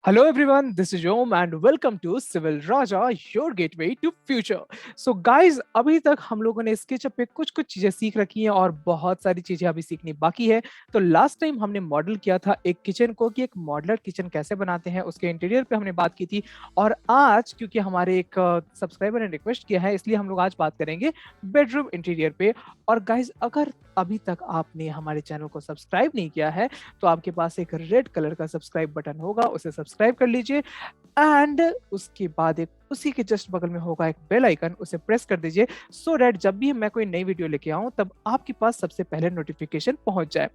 Hello everyone, this is Om and welcome to Civil Raja, your gateway to future. So guys, अभी तक हम लोगों ने SketchUp पे कुछ कुछ चीजें सीख रखी हैं और बहुत सारी चीजें अभी सीखनी बाकी है। तो लास्ट टाइम हमने मॉडल किया था एक किचन को कि एक मॉडलर किचन कैसे बनाते हैं, उसके इंटीरियर पे हमने बात की थी। और आज क्योंकि हमारे एक सब्सक्राइबर ने रिक्वेस्ट किया है, इसलिए हम लोग आज बात करेंगे बेडरूम इंटीरियर पे। और गाइज, अगर अभी तक आपने हमारे चैनल को सब्सक्राइब नहीं किया है तो आपके पास एक रेड कलर का सब्सक्राइब बटन होगा, उसे सब्सक्राइब कर लीजिए। एंड उसके बाद एक उसी के जस्ट बगल में होगा एक बेल आइकन, उसे प्रेस कर दीजिए सो दैट जब भी मैं कोई नई वीडियो लेके आऊं तब आपके पास सबसे पहले नोटिफिकेशन पहुंच जाए।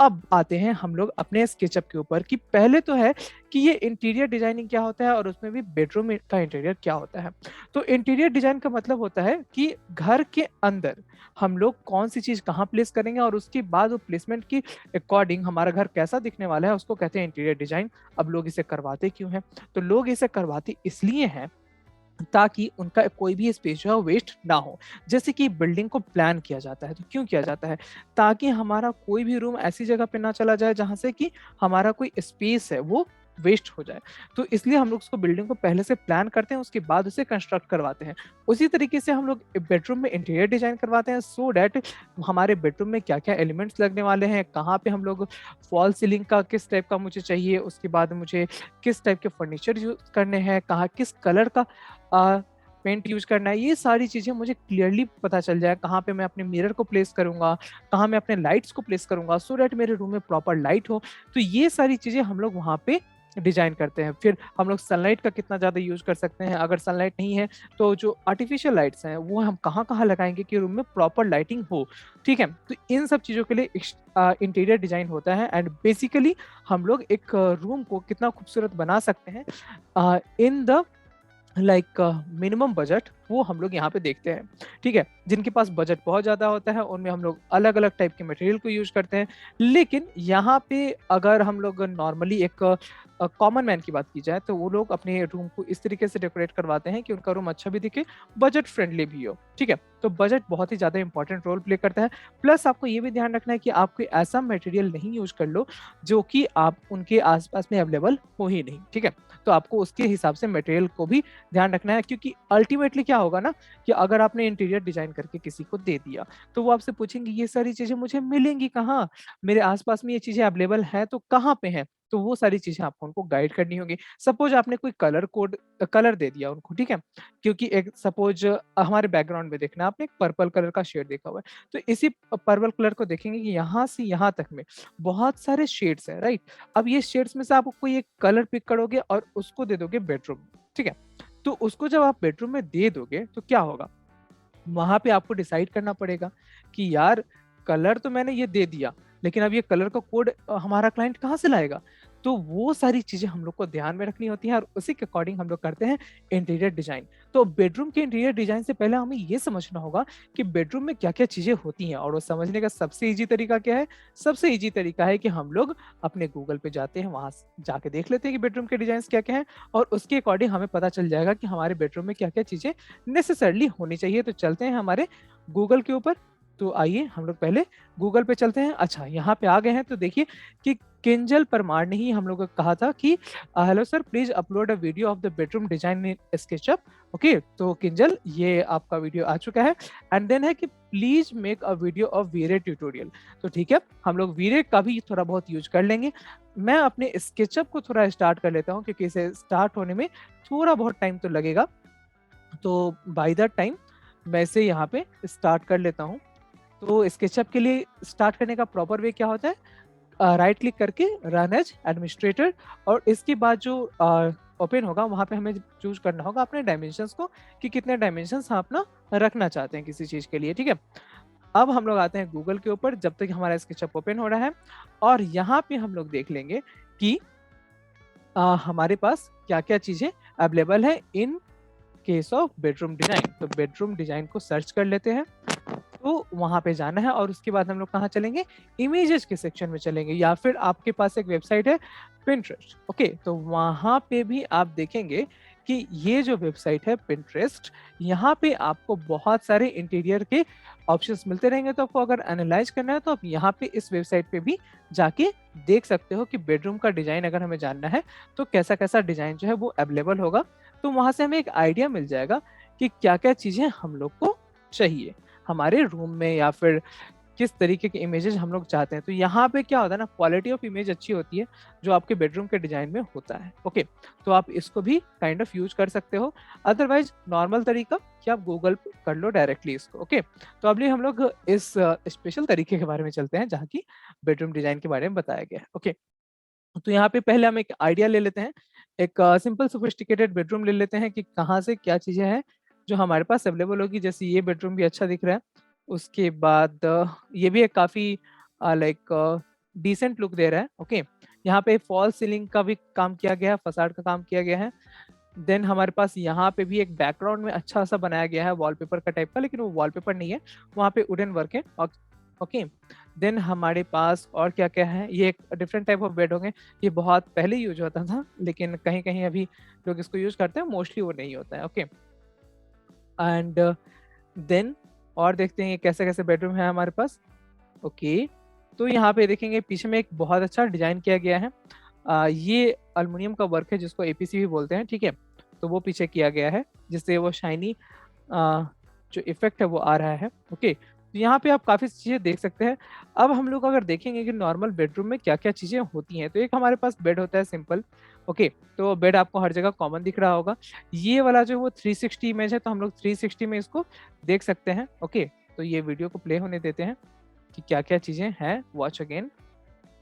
अब आते हैं हम लोग अपने स्केचअप के ऊपर कि पहले तो है कि ये इंटीरियर डिजाइनिंग क्या होता है और उसमें भी बेडरूम का इंटीरियर क्या होता है। तो इंटीरियर डिजाइन का मतलब होता है कि घर के अंदर हम लोग कौन सी चीज कहाँ प्लेस करेंगे और उसके बाद वो प्लेसमेंट की अकॉर्डिंग हमारा घर कैसा दिखने वाला है, उसको कहते हैं इंटीरियर डिजाइन। अब लोग इसे करवाते क्यों हैं? तो लोग इसे करवाते इसलिए हैं ताकि उनका कोई भी स्पेस जो है वेस्ट ना हो। जैसे कि बिल्डिंग को प्लान किया जाता है तो क्यों किया जाता है? ताकि हमारा कोई भी रूम ऐसी जगह पे ना चला जाए जहां से कि हमारा कोई स्पेस है वो वेस्ट हो जाए। तो इसलिए हम लोग उसको बिल्डिंग को पहले से प्लान करते हैं, उसके बाद उसे कंस्ट्रक्ट करवाते हैं। उसी तरीके से हम लोग बेडरूम में इंटीरियर डिजाइन करवाते हैं सो डैट हमारे बेडरूम में क्या क्या एलिमेंट्स लगने वाले हैं, कहाँ पे हम लोग फॉल सीलिंग का किस टाइप का मुझे चाहिए, उसके बाद मुझे किस टाइप के फर्नीचर यूज करने हैं, कहाँ किस कलर का पेंट यूज करना है, ये सारी चीजें मुझे क्लियरली पता चल जाए। कहाँ पे मैं अपने मिरर को प्लेस करूंगा, कहाँ मैं अपने लाइट्स को प्लेस करूंगा सो डैट मेरे रूम में प्रॉपर लाइट हो। तो ये सारी चीजें हम लोग वहाँ पे डिजाइन करते हैं। फिर हम लोग सनलाइट का कितना ज्यादा यूज कर सकते हैं, अगर सनलाइट नहीं है तो जो आर्टिफिशियल लाइट्स हैं वो हम कहाँ कहाँ लगाएंगे कि रूम में प्रॉपर लाइटिंग हो। ठीक है, तो इन सब चीजों के लिए इंटीरियर डिजाइन होता है। एंड बेसिकली हम लोग एक रूम को कितना खूबसूरत बना सकते हैं in the like minimum budget, वो हम लोग यहाँ पे देखते हैं। ठीक है, जिनके पास बजट बहुत ज़्यादा होता है उनमें हम लोग अलग अलग टाइप के मटेरियल को यूज करते हैं। लेकिन यहाँ पे अगर हम लोग नॉर्मली एक कॉमन मैन की बात की जाए तो वो लोग अपने रूम को इस तरीके से डेकोरेट करवाते हैं कि उनका रूम अच्छा भी दिखे, बजट फ्रेंडली भी हो। ठीक है, तो बजट बहुत ही ज़्यादा इंपॉर्टेंट रोल प्ले करता है। प्लस आपको ये भी ध्यान रखना है कि आप कोई ऐसा मटेरियल नहीं यूज कर लो जो कि आप उनके आसपास में अवेलेबल हो ही नहीं। ठीक है, तो आपको उसके हिसाब से मटेरियल को भी ध्यान रखना है, क्योंकि अल्टीमेटली क्या होगा ना कि अगर आपने इंटीरियर डिजाइन करके किसी को दे दिया तो वो आपसे पूछेंगे ये सारी चीजें मुझे मिलेंगी कहाँ, मेरे आसपास में ये चीजें अवेलेबल हैं तो कहाँ पे हैं। तो वो सारी चीजें आपको उनको गाइड करनी होगी। सपोज आपने कोई कलर दे दिया उनको, ठीक है, क्योंकि एक सपोज हमारे बैकग्राउंड में देखना, आपने एक पर्पल कलर का शेड देखा हुआ है, तो इसी पर्पल कलर को देखेंगे कि यहाँ से यहाँ तक में बहुत सारे शेड्स है, राइट। अब ये शेड्स में से आप कोई एक कलर पिक करोगे और उसको दे दोगे बेडरूम, ठीक है। तो उसको जब आप बेडरूम में दे दोगे तो क्या होगा, वहां पे आपको डिसाइड करना पड़ेगा कि यार कलर तो मैंने ये दे दिया, लेकिन अब ये कलर का कोड हमारा क्लाइंट कहाँ से लाएगा। तो वो सारी चीजें हम लोग को ध्यान में रखनी होती हैं और उसी के अकॉर्डिंग हम लोग करते हैं इंटीरियर डिजाइन। तो बेडरूम के इंटीरियर डिजाइन से पहले हमें ये समझना होगा कि बेडरूम में क्या क्या चीजें होती हैं, और वो समझने का सबसे इजी तरीका क्या है? सबसे इजी तरीका है कि हम लोग अपने गूगल पे जाते हैं, वहां जाके देख लेते हैं कि बेडरूम के डिजाइन क्या क्या है, और उसके अकॉर्डिंग हमें पता चल जाएगा कि हमारे बेडरूम में क्या क्या चीजें नेसेसरली होनी चाहिए। तो चलते हैं हमारे गूगल के ऊपर। तो आइए हम लोग पहले गूगल पे चलते हैं। अच्छा, यहाँ पे आ गए हैं तो देखिए कि किंजल परमार ने ही हम लोग को कहा था कि hello sir, please upload a video of the bedroom design in SketchUp. Okay, तो किंजल ये आपका वीडियो आ चुका है। एंड देन है कि please make a video of V-Ray tutorial. तो ठीक है, हम लोग वीरे का भी थोड़ा बहुत यूज कर लेंगे। मैं अपने स्केचअप को थोड़ा स्टार्ट कर लेता हूँ क्योंकि इसे स्टार्ट होने में थोड़ा बहुत टाइम तो लगेगा। तो बाय द टाइम मैं इसे यहाँ पे स्टार्ट कर लेता हूँ। तो स्केचअप के लिए स्टार्ट करने का प्रॉपर वे क्या होता है? राइट क्लिक करके रन एज एडमिनिस्ट्रेटर, और इसके बाद जो ओपन होगा वहां पे हमें चूज करना होगा अपने डायमेंशंस को कि कितने डायमेंशंस हम अपना रखना चाहते हैं किसी चीज के लिए। ठीक है, अब हम लोग आते हैं गूगल के ऊपर जब तक हमारा स्केचअप ओपन हो रहा है, और यहाँ पे हम लोग देख लेंगे कि हमारे पास क्या क्या चीजें अवेलेबल है in case of bedroom design. तो बेडरूम डिजाइन को सर्च कर लेते हैं। तो वहां पे जाना है और उसके बाद हम लोग कहाँ चलेंगे? इमेजेस के सेक्शन में चलेंगे, या फिर आपके पास एक वेबसाइट है पिंटरेस्ट। ओके, तो वहां पे भी आप देखेंगे कि ये जो वेबसाइट है पिंटरेस्ट, यहाँ पे आपको बहुत सारे इंटीरियर के ऑप्शंस मिलते रहेंगे। तो आपको अगर एनालाइज करना है तो आप यहाँ पे इस वेबसाइट पे भी जाके देख सकते हो कि बेडरूम का डिजाइन अगर हमें जानना है तो कैसा कैसा डिजाइन जो है वो अवेलेबल होगा। तो वहां से हमें एक आइडिया मिल जाएगा कि क्या क्या चीजें हम लोग को चाहिए हमारे रूम में, या फिर किस तरीके के इमेजेस हम लोग चाहते हैं। तो यहाँ पे क्या होता है ना, क्वालिटी ऑफ इमेज अच्छी होती है जो आपके बेडरूम के डिजाइन में होता है। ओके, तो आप इसको भी काइंड ऑफ यूज कर सकते हो। अदरवाइज नॉर्मल तरीका कि आप गूगल पे कर लो डायरेक्टली इसको। ओके, तो अभी हम लोग इस स्पेशल तरीके के बारे में चलते हैं जहाँ की बेडरूम डिजाइन के बारे में बताया गया है। ओके, तो यहाँ पे पहले हम एक आइडिया ले लेते हैं, एक सिंपल सोफिस्टिकेटेड बेडरूम ले लेते हैं कि कहाँ से क्या चीजें हैं जो हमारे पास अवेलेबल होगी। जैसे ये बेडरूम भी अच्छा दिख रहा है, उसके बाद ये भी एक काफी लाइक डिसेंट लुक दे रहा है। ओके, यहाँ पे फॉल सीलिंग का भी काम किया गया है, फसाड का काम किया गया है। देन हमारे पास यहाँ पे भी एक बैकग्राउंड में अच्छा सा बनाया गया है वॉलपेपर का टाइप का, लेकिन वो वॉलपेपर नहीं है, वहाँ पे वुडन वर्क है। ओके, देन हमारे पास और क्या क्या है, ये एक डिफरेंट टाइप ऑफ बेड होंगे। ये बहुत पहले यूज होता था, लेकिन कहीं कहीं अभी लोग इसको यूज करते हैं, मोस्टली वो नहीं होता है। ओके, एंड देन और देखते हैं ये कैसे कैसे बेडरूम है हमारे पास। ओके, तो यहाँ पे देखेंगे पीछे में एक बहुत अच्छा डिजाइन किया गया है। ये अल्युमिनियम का वर्क है जिसको एपीसी भी बोलते हैं, ठीक है। तो वो पीछे किया गया है जिससे वो शाइनी जो इफेक्ट है वो आ रहा है। ओके, तो यहाँ पे आप काफ़ी चीज़ें देख सकते हैं। अब हम लोग अगर देखेंगे कि नॉर्मल बेडरूम में क्या क्या चीज़ें होती हैं, तो एक हमारे पास बेड होता है सिंपल। ओके, तो बेड आपको हर जगह कॉमन दिख रहा होगा। ये वाला जो वो 360 इमेज है, तो हम लोग 360 में इसको देख सकते हैं। ओके, तो ये वीडियो को प्ले होने देते हैं कि क्या क्या चीज़ें हैं। वॉच अगेन,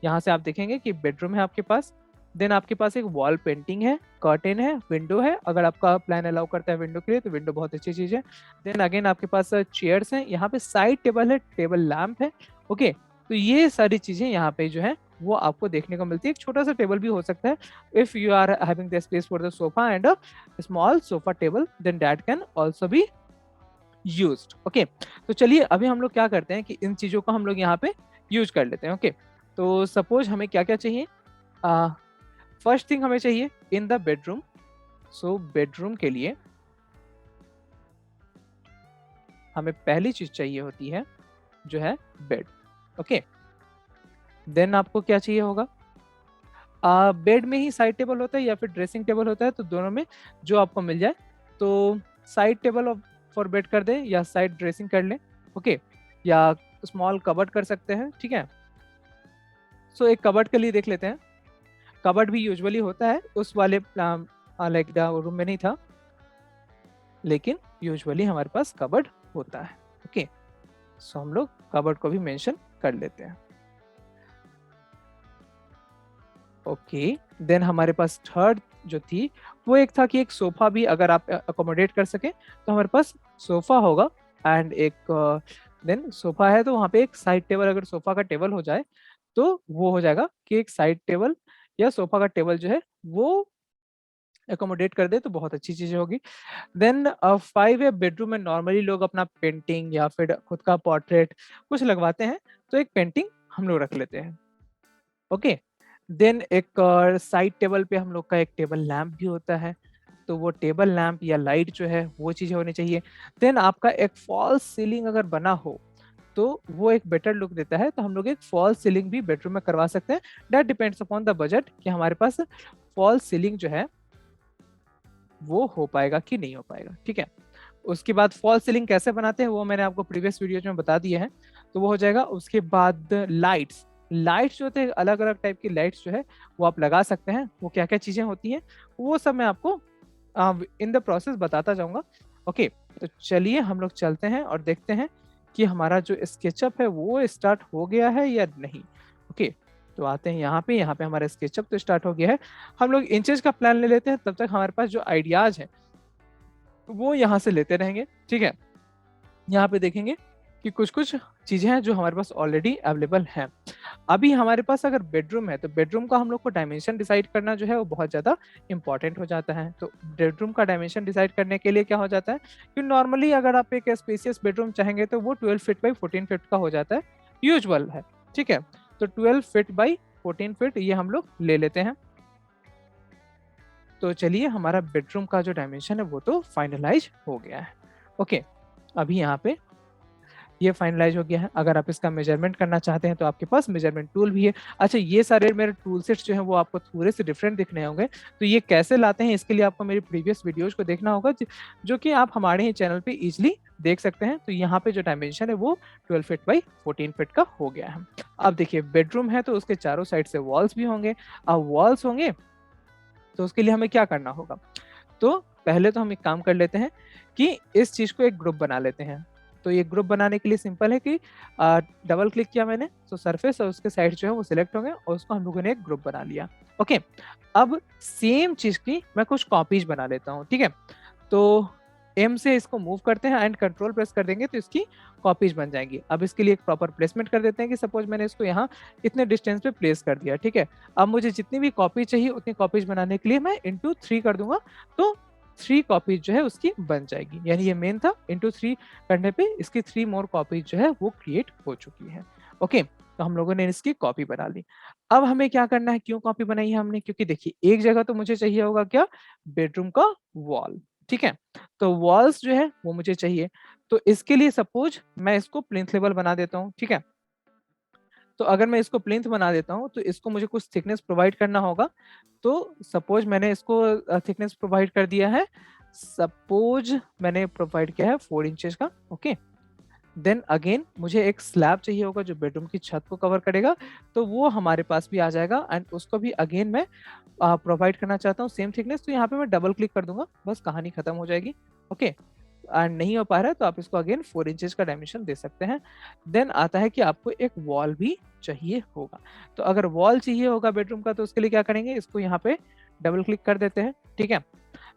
यहाँ से आप देखेंगे कि बेडरूम है आपके पास, देन आपके पास एक वॉल पेंटिंग है, कर्टेन है, विंडो है। अगर आपका प्लान अलाउ करता है विंडो के लिए तो विंडो बहुत अच्छी चीज है। देन अगेन आपके पास चेयर्स हैं, यहाँ पे साइड टेबल है, टेबल लैंप है। ओके, तो ये सारी चीजें यहाँ पे जो है वो आपको देखने को मिलती है। एक छोटा सा टेबल भी हो सकता है, if you are having the space for the sofa and a small sofa table, then that can also be used. Okay, तो चलिए अभी हम लोग क्या करते हैं कि इन चीजों को हम लोग यहाँ पे यूज कर लेते हैं। ओके, तो सपोज हमें क्या क्या चाहिए। फर्स्ट थिंग हमें चाहिए in the bedroom. So bedroom के लिए हमें पहली चीज चाहिए होती है जो है बेड। ओके, देन आपको क्या चाहिए होगा, बेड में ही साइड टेबल होता है या फिर ड्रेसिंग टेबल होता है, तो दोनों में जो आपको मिल जाए। तो साइड टेबल फॉर बेड कर दें या साइड ड्रेसिंग कर लें। ओके, या स्मॉल कबर्ड कर सकते हैं, ठीक है। सो एक कबर्ड के लिए देख लेते हैं। कबर्ड भी यूजुअली होता है, उस वाले लाइक रूम में नहीं था, लेकिन यूजुअली हमारे पास कबर्ड होता है। ओके, सो हम लोग कबर्ड को भी मेंशन कर लेते हैं। ओके, देन हमारे पास थर्ड जो थी वो एक था कि एक सोफा भी अगर आप अकोमोडेट कर सके तो हमारे पास सोफा होगा। एंड एक देन सोफा है तो वहाँ पे एक साइड टेबल, अगर सोफा का टेबल हो जाए तो वो हो जाएगा कि एक साइड टेबल या सोफा का टेबल जो है वो अकोमोडेट कर दे तो बहुत अच्छी चीज़ होगी। देन 5 है, बेडरूम में नॉर्मली लोग अपना पेंटिंग या फिर खुद का पोर्ट्रेट कुछ लगवाते हैं, तो एक पेंटिंग हम लोग रख लेते हैं। ओके, देन एक साइड टेबल पे हम लोग का एक टेबल लैंप भी होता है, तो वो टेबल लैंप या लाइट जो है वो चीज़ें होनी चाहिए। देन आपका एक फॉल्स सीलिंग अगर बना हो तो वो एक बेटर लुक देता है, तो हम लोग एक फॉल्स सीलिंग भी बेडरूम में करवा सकते हैं। That depends upon the budget कि हमारे पास फॉल्स सीलिंग जो है वो हो पाएगा कि नहीं हो पाएगा, ठीक है। उसके बाद फॉल सीलिंग कैसे बनाते हैं वो मैंने आपको प्रीवियस वीडियोज में बता दिया है, तो वो हो जाएगा। उसके बाद लाइट्स, लाइट्स जो होते हैं अलग अलग टाइप की लाइट्स जो है वो आप लगा सकते हैं। वो क्या क्या चीजें होती हैं वो सब मैं आपको इन द प्रोसेस बताता जाऊंगा। ओके, तो चलिए हम लोग चलते हैं और देखते हैं कि हमारा जो स्केचअप है वो स्टार्ट हो गया है या नहीं। ओके, तो आते हैं यहाँ पे हमारा स्केचअप तो स्टार्ट हो गया है। हम लोग इंचेस का प्लान ले लेते हैं, तब तक हमारे पास जो आइडियाज है वो यहाँ से लेते रहेंगे, ठीक है। यहाँ पे देखेंगे कि कुछ कुछ चीजें हैं जो हमारे पास ऑलरेडी अवेलेबल हैं। अभी हमारे पास अगर बेडरूम है तो बेडरूम का हम लोग को डायमेंशन डिसाइड करना जो है वो बहुत ज़्यादा इंपॉर्टेंट हो जाता है। तो बेडरूम का डायमेंशन डिसाइड करने के लिए क्या हो जाता है कि नॉर्मली अगर आप एक स्पेसियस बेडरूम चाहेंगे तो वो 12 फीट बाई 14 फीट का हो जाता है, यूजुअल है, ठीक है। तो 12 फीट बाई 14 फीट ये हम लोग ले लेते हैं। तो चलिए हमारा बेडरूम का जो डायमेंशन है वो तो फाइनलाइज हो गया है। ओके, अभी यहाँ पे ये फाइनलाइज हो गया है। अगर आप इसका मेजरमेंट करना चाहते हैं तो आपके पास मेजरमेंट टूल भी है। अच्छा, ये सारे मेरे टूल सेट्स जो हैं वो आपको थोड़े से डिफरेंट दिखने होंगे, तो ये कैसे लाते हैं इसके लिए आपको मेरी प्रीवियस वीडियोज को देखना होगा, जो कि आप हमारे ही चैनल पे इजीली देख सकते हैं। तो यहाँ पे जो डायमेंशन है वो 12 फीट बाई 14 फीट का हो गया है। अब देखिए, बेडरूम है तो उसके चारों साइड से वॉल्स भी होंगे। अब वॉल्स होंगे तो उसके लिए हमें क्या करना होगा, तो पहले तो हम एक काम कर लेते हैं कि इस चीज को एक ग्रुप बना लेते हैं। तो ये ग्रुप बनाने के लिए सिंपल है कि डबल क्लिक किया मैंने, तो सरफेस और उसके साइड जो है वो सिलेक्ट होंगे और उसको हम लोगों ने एक ग्रुप बना लिया। ओके, अब सेम चीज की मैं कुछ कॉपीज बना लेता हूँ। ठीक है, तो एम से इसको मूव करते हैं एंड कंट्रोल प्रेस कर देंगे तो इसकी कॉपीज बन जाएंगी। अब इसके लिए एक प्रॉपर प्लेसमेंट कर देते हैं कि सपोज मैंने इसको यहाँ इतने डिस्टेंस पे प्लेस कर दिया। ठीक है, अब मुझे जितनी भी कॉपी चाहिए उतनी कॉपीज बनाने के लिए मैं इंटू 3 कर दूंगा, तो 3 कॉपीज जो है उसकी बन जाएगी। यानी ये मेन था, इंटू 3 करने पे इसकी 3 मोर कॉपीज जो है वो क्रिएट हो चुकी है। ओके, तो हम लोगों ने इसकी कॉपी बना ली। अब हमें क्या करना है, क्यों कॉपी बनाई है हमने, क्योंकि देखिए एक जगह तो मुझे चाहिए होगा क्या, बेडरूम का वॉल। ठीक है, तो वॉल्स जो है वो मुझे चाहिए। तो इसके लिए सपोज मैं इसको प्लिंथ लेवल बना देता हूँ। ठीक है, तो अगर मैं इसको प्लिंथ बना देता हूँ तो इसको मुझे कुछ थिकनेस प्रोवाइड करना होगा। तो सपोज मैंने इसको थिकनेस प्रोवाइड कर दिया है, सपोज मैंने प्रोवाइड किया है 4 इंचेस का। ओके, देन अगेन मुझे एक स्लैब चाहिए होगा जो बेडरूम की छत को कवर करेगा, तो वो हमारे पास भी आ जाएगा एंड उसको भी अगेन मैं प्रोवाइड करना चाहता हूँ सेम थिकनेस। तो यहाँ पे मैं डबल क्लिक कर दूंगा, बस कहानी खत्म हो जाएगी। ओके, एंड नहीं हो पा रहा है तो आप इसको अगेन 4 इंचेस का डायमेंशन दे सकते हैं। देन आता है कि आपको एक वॉल भी चाहिए होगा। तो अगर वॉल चाहिए होगा बेडरूम का तो उसके लिए क्या करेंगे, इसको यहाँ पे डबल क्लिक कर देते हैं। ठीक है,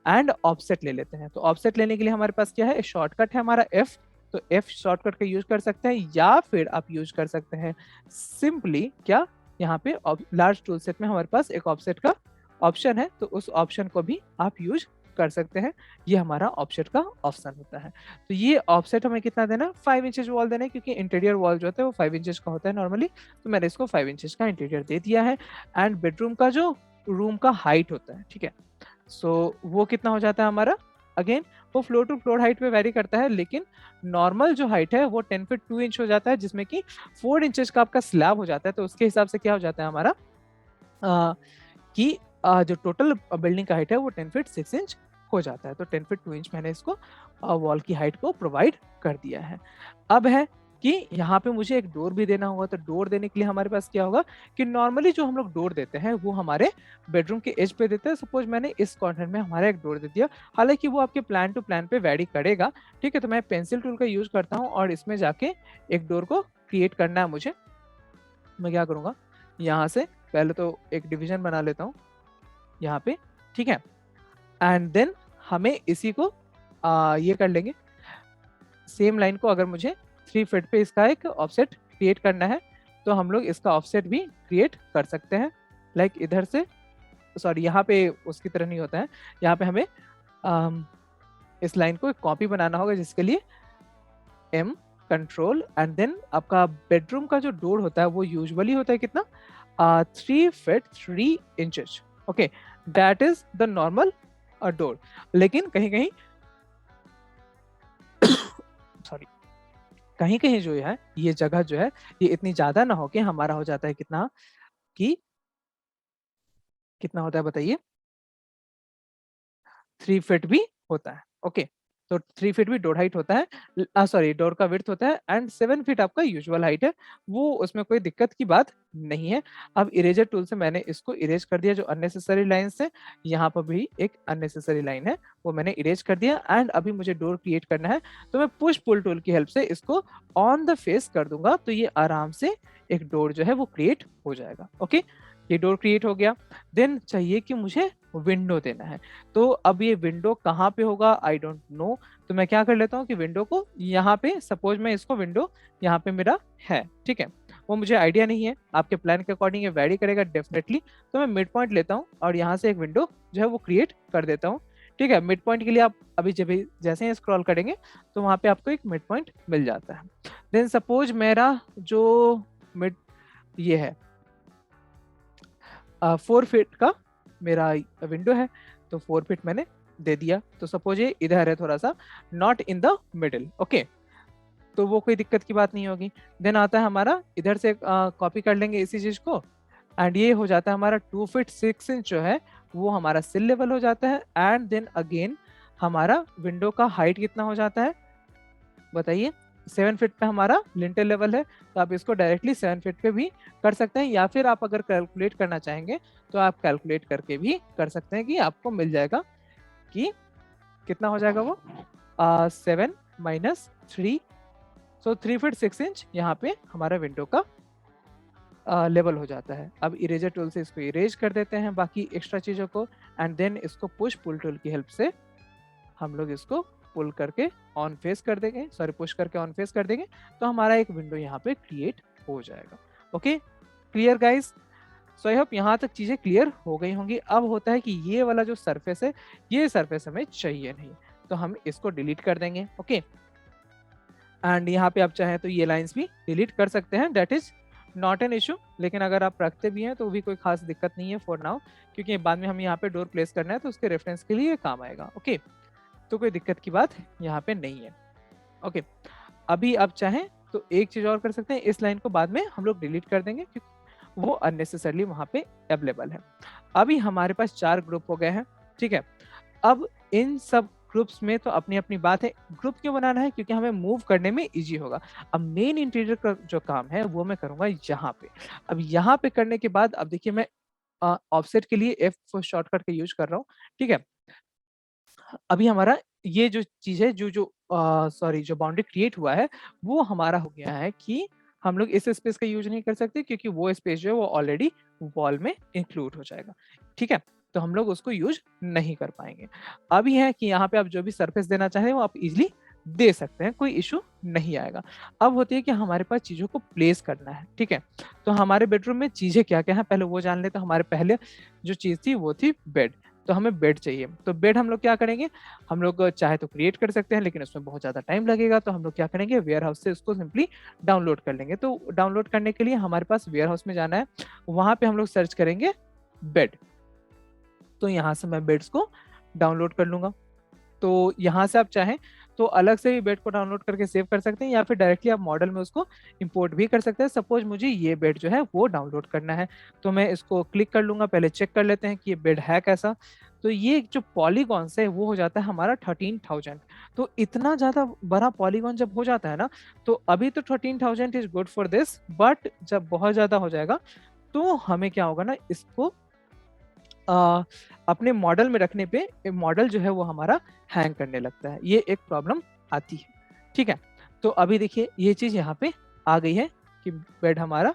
एंड ऑफसेट ले लेते हैं। तो ऑफसेट लेने के लिए हमारे पास क्या है, शॉर्टकट है हमारा एफ। तो एफ शॉर्टकट का यूज कर सकते हैं या फिर आप यूज कर सकते हैं सिंपली क्या, यहाँ पे लार्ज टूल सेट में हमारे पास एक ऑफसेट का ऑप्शन है, तो उस ऑप्शन को भी आप यूज कर सकते हैं। ये हमारा ऑफसेट का ऑप्शन होता है। तो ये ऑफसेट हमें कितना देना है, 5 इंचेस वॉल देना है, क्योंकि इंटीरियर वॉल जो होता है वो 5 इंचेस का होता है नॉर्मली। तो मैंने इसको 5 इंचेस का इंटीरियर दे दिया है। एंड बेडरूम का जो रूम का हाइट होता है, ठीक है, सो वो कितना हो जाता है हमारा, अगेन वो फ्लोर टू फ्लोर हाइट पे वेरी करता है, लेकिन नॉर्मल जो हाइट है वो 10 फीट 2 इंच हो जाता है, जिसमें कि 4 इंचेस का आपका स्लैब हो जाता है। तो उसके हिसाब से क्या हो जाता है हमारा, कि जो टोटल बिल्डिंग का हाइट है वो 10 फीट 6 इंच हो जाता है। तो 10 फीट 2 इंच मैंने इसको वॉल की हाइट को प्रोवाइड कर दिया है। अब है कि यहाँ पे मुझे एक डोर भी देना होगा। तो डोर देने के लिए हमारे पास क्या होगा कि नॉर्मली जो हम लोग डोर देते हैं वो हमारे बेडरूम के एज पे देते हैं। सपोज मैंने इस कॉर्नर में हमारा एक डोर दे दिया, हालांकि वो आपके प्लान टू प्लान पे वैरी करेगा। ठीक है, तो मैं पेंसिल टूल का यूज करता हूँ और इसमें जाके एक डोर को क्रिएट करना है मुझे। मैं क्या करूँगा, यहाँ से पहले तो एक डिवीजन बना लेता हूँ यहाँ पे। ठीक है, एंड देन हमें इसी को ये कर लेंगे, सेम लाइन को अगर मुझे 3 फीट पे इसका एक ऑफसेट क्रिएट करना है तो हम लोग इसका ऑफसेट भी क्रिएट कर सकते हैं। लाइक इधर से, सॉरी यहाँ पे उसकी तरह नहीं होता है, यहाँ पे हमें इस लाइन को एक कॉपी बनाना होगा, जिसके लिए एम कंट्रोल एंड देन आपका बेडरूम का जो डोर होता है वो यूजुअली होता है कितना, 3 feet 3 inches. Okay, that is the normal door. लेकिन कहीं कहीं सॉरी, कहीं कहीं जो है ये जगह जो है ये इतनी ज्यादा ना हो कि हमारा हो जाता है कितना, कि कितना होता है बताइए, 3 फीट भी होता है। ओके, तो 3 फीट भी डोर हाइट होता है, सॉरी डोर का विड्थ होता है, एंड 7 फीट आपका यूजुअल हाइट है। वो उसमें कोई दिक्कत की बात नहीं है। अब इरेजर टूल से मैंने इसको इरेज कर दिया जो अननेसेसरी लाइन्स है। यहाँ पर भी एक अननेसेसरी लाइन है, वो मैंने इरेज कर दिया। एंड अभी मुझे डोर क्रिएट करना है, तो मैं पुश पुल टूल की हेल्प से इसको ऑन द फेस कर दूंगा, तो ये आराम से एक डोर जो है वो क्रिएट हो जाएगा। ओके, ये डोर क्रिएट हो गया। देन चाहिए कि मुझे विंडो देना है। तो अब ये विंडो कहाँ पे होगा, आई डोंट नो। तो मैं क्या कर लेता हूँ कि विंडो को यहाँ पे, सपोज मैं इसको विंडो यहाँ पे मेरा है, ठीक है, वो मुझे आइडिया नहीं है, आपके प्लान के अकॉर्डिंग ये वैरी करेगा डेफिनेटली। तो मैं मिड पॉइंट लेता हूँ और यहाँ से एक विंडो जो है वो क्रिएट कर देता हूँ। ठीक है, मिड पॉइंट के लिए आप अभी जब जैसे ही स्क्रॉल करेंगे तो वहाँ पे आपको एक मिड पॉइंट मिल जाता है। देन सपोज मेरा जो मिड ये है 4 फीट का मेरा विंडो है, तो 4 फीट मैंने दे दिया। तो सपोज ये इधर है थोड़ा सा, not in the middle, okay, तो वो कोई दिक्कत की बात नहीं होगी। देन आता है हमारा, इधर से कॉपी कर लेंगे इसी चीज को, एंड ये हो जाता है हमारा 2 फीट 6 इंच जो है वो हमारा सिल लेवल हो जाता है। एंड देन अगेन हमारा विंडो का हाइट कितना हो जाता है बताइए, 7 फीट पे हमारा लिंटर लेवल है, तो आप इसको डायरेक्टली 7 फीट पे भी कर सकते हैं, या फिर आप अगर कैलकुलेट करना चाहेंगे तो आप कैलकुलेट करके भी कर सकते हैं कि आपको मिल जाएगा कि कितना हो जाएगा वो 7 माइनस 3, सो 3 फीट 6 इंच यहाँ पे हमारा विंडो का लेवल हो जाता है। अब इरेजर टूल से इसको इरेज कर देते हैं बाकी एक्स्ट्रा चीज़ों को, एंड देन इसको पुश पुल टूल की हेल्प से हम लोग इसको पुल करके ऑन फेस कर देंगे, सॉरी पुश करके ऑन फेस कर देंगे, तो हमारा एक विंडो यहाँ पे क्रिएट हो जाएगा। Okay, clear guys? So I hope यहाँ तक चीज़ें क्लियर हो गई होंगी। अब होता है कि ये वाला जो सरफेस है, ये सरफेस हमें चाहिए नहीं, तो हम इसको डिलीट कर देंगे। ओके, एंड यहाँ पे आप चाहें तो ये लाइंस भी डिलीट कर सकते हैं, that is not an issue. लेकिन अगर आप रखते भी हैं तो भी कोई खास दिक्कत नहीं है फॉर नाउ, क्योंकि बाद में हम यहाँ पे डोर प्लेस करना है तो उसके रेफरेंस के लिए काम आएगा। ओके, तो कोई दिक्कत की बात यहाँ पे नहीं है। ओके, अभी आप चाहें तो एक चीज और कर सकते हैं, इस लाइन को बाद में हम लोग डिलीट कर देंगे क्योंकि वो अननेसेसरली वहाँ पे अवेलेबल है। अभी हमारे पास 4 ग्रुप हो गए हैं, ठीक है। अब इन सब ग्रुप्स में तो अपनी अपनी बात है, ग्रुप क्यों बनाना है, क्योंकि हमें मूव करने में इजी होगा। अब मेन इंटीरियर का जो काम है वो मैं करूंगा यहाँ पे। अब यहाँ पे करने के बाद अब देखिए मैं ऑफसेट के लिए F शॉर्टकट का यूज कर रहा हूँ, ठीक है। अभी हमारा ये जो चीज है, जो जो सॉरी जो बाउंड्री क्रिएट हुआ है वो हमारा हो गया है कि हम लोग इस स्पेस का यूज नहीं कर सकते, क्योंकि वो स्पेस जो है वो ऑलरेडी वॉल में इंक्लूड हो जाएगा, ठीक है। तो हम लोग उसको यूज नहीं कर पाएंगे। अब ये है कि यहाँ पे आप जो भी सरफेस देना चाहें वो आप इजिली दे सकते हैं, कोई इशू नहीं आएगा। अब होती है कि हमारे पास चीजों को प्लेस करना है, ठीक है। तो हमारे बेडरूम में चीजें क्या क्या है पहले वो जान ले। तो हमारे पहले जो चीज थी वो थी बेड, तो हमें बेड चाहिए। तो बेड हम लोग क्या करेंगे, हम लोग चाहे तो क्रिएट कर सकते हैं लेकिन उसमें बहुत ज़्यादा टाइम लगेगा, तो हम लोग क्या करेंगे, वेयर हाउस से उसको सिंपली डाउनलोड कर लेंगे। तो डाउनलोड करने के लिए हमारे पास वेयर हाउस में जाना है, वहाँ पे हम लोग सर्च करेंगे बेड। तो यहाँ से मैं बेड्स को डाउनलोड कर लूँगा। तो यहाँ से आप चाहें तो अलग से भी बेड को डाउनलोड करके सेव कर सकते हैं, या फिर डायरेक्टली आप मॉडल में उसको इंपोर्ट भी कर सकते हैं। सपोज मुझे ये बेड जो है वो डाउनलोड करना है, तो मैं इसको क्लिक कर लूंगा। पहले चेक कर लेते हैं कि ये बेड है कैसा। तो ये जो पॉलीगॉन है वो हो जाता है हमारा 13,000। तो इतना ज्यादा बड़ा पॉलीगॉन जब हो जाता है ना, तो अभी तो 13,000 is good for this, but जब बहुत ज्यादा हो जाएगा तो हमें क्या होगा ना, इसको अपने मॉडल में रखने पे मॉडल जो है वो हमारा हैंग करने लगता है, ये एक प्रॉब्लम आती है, ठीक है। तो अभी देखिए ये चीज यहाँ पे आ गई है कि बेड हमारा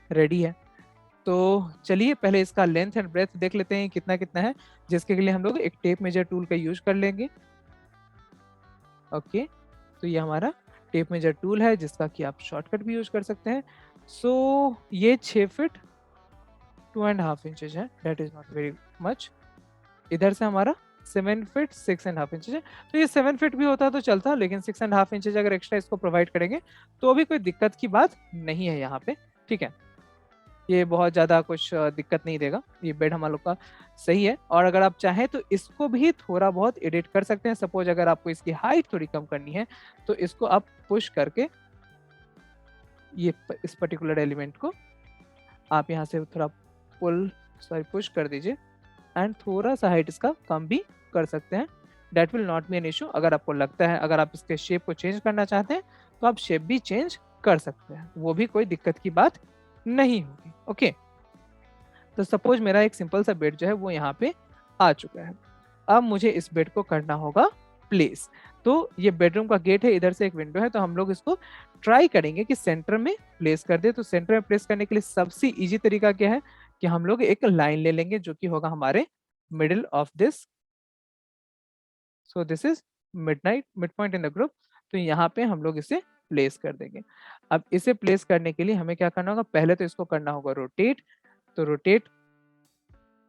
रेडी है। तो चलिए पहले इसका लेंथ एंड ब्रेथ देख लेते हैं कितना कितना है, जिसके लिए हम लोग एक टेप मेजर टूल का यूज कर लेंगे। ओके, तो ये हमारा टेप मेजर टूल है जिसका कि आप शॉर्टकट भी यूज कर सकते हैं। सो ये 6 फीट 2.5 इंचेज है, that is not very much. इधर से हमारा 7 फीट 6.5 इंचेज है। तो ये 7 फीट भी होता तो चलता, लेकिन 6.5 इंचेज अगर एक्स्ट्रा इसको प्रोवाइड करेंगे तो भी कोई दिक्कत की बात नहीं है यहाँ पे, ठीक है। ये बहुत ज़्यादा कुछ दिक्कत नहीं देगा, ये बेड हम लोग का सही है। और अगर आप चाहें तो इसको भी थोड़ा बहुत एडिट कर सकते हैं। सपोज अगर आपको इसकी हाइट थोड़ी कम करनी है तो इसको आप पुश करके इस पर्टिकुलर एलिमेंट को आप यहाँ से थोड़ा पुश कर दीजिए, एंड थोड़ा सा हाइट इसका कम भी कर सकते हैं। That will not be an issue. अगर आपको लगता है, अगर आप इसके शेप को चेंज करना चाहते हैं तो आप शेप भी चेंज कर सकते हैं, वो भी कोई दिक्कत की बात नहीं होगी। ओके, तो सपोज मेरा एक सिंपल सा बेड जो है वो यहाँ पे आ चुका है। अब मुझे इस बेड को करना होगा प्लेस। तो ये बेडरूम का गेट है, इधर से एक विंडो है, तो हम लोग इसको ट्राई करेंगे कि सेंटर में प्लेस कर दे। तो सेंटर में प्लेस करने के लिए सबसे इजी तरीका क्या है कि हम लोग एक लाइन ले लेंगे जो कि होगा हमारे middle of this. So this is mid point in the group. तो यहाँ पे हम लोग इसे प्लेस कर देंगे। अब इसे प्लेस करने के लिए हमें क्या करना होगा, पहले तो इसको करना होगा रोटेट। तो रोटेट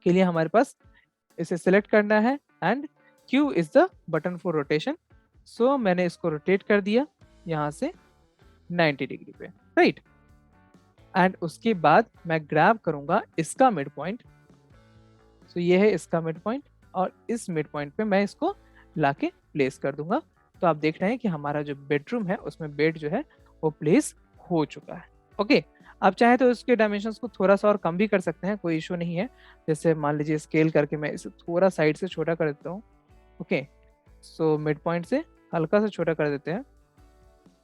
के लिए हमारे पास इसे सिलेक्ट करना है, and Q is the button for rotation. So मैंने इसको रोटेट कर दिया यहाँ से 90 डिग्री पे, राइट। एंड उसके बाद मैं ग्रैब करूंगा इसका मिड पॉइंट। सो ये है इसका मिड पॉइंट, और इस मिड पॉइंट पे मैं इसको लाके प्लेस कर दूंगा। तो आप देख रहे हैं कि हमारा जो बेडरूम है उसमें बेड जो है वो प्लेस हो चुका है। ओके, आप चाहें तो उसके डायमेंशंस को थोड़ा सा और कम भी कर सकते हैं, कोई इशू नहीं है। जैसे मान लीजिए स्केल करके मैं इसे थोड़ा साइड से छोटा कर देता हूँ। ओके, सो मिड पॉइंट से हल्का सा छोटा कर देते हैं,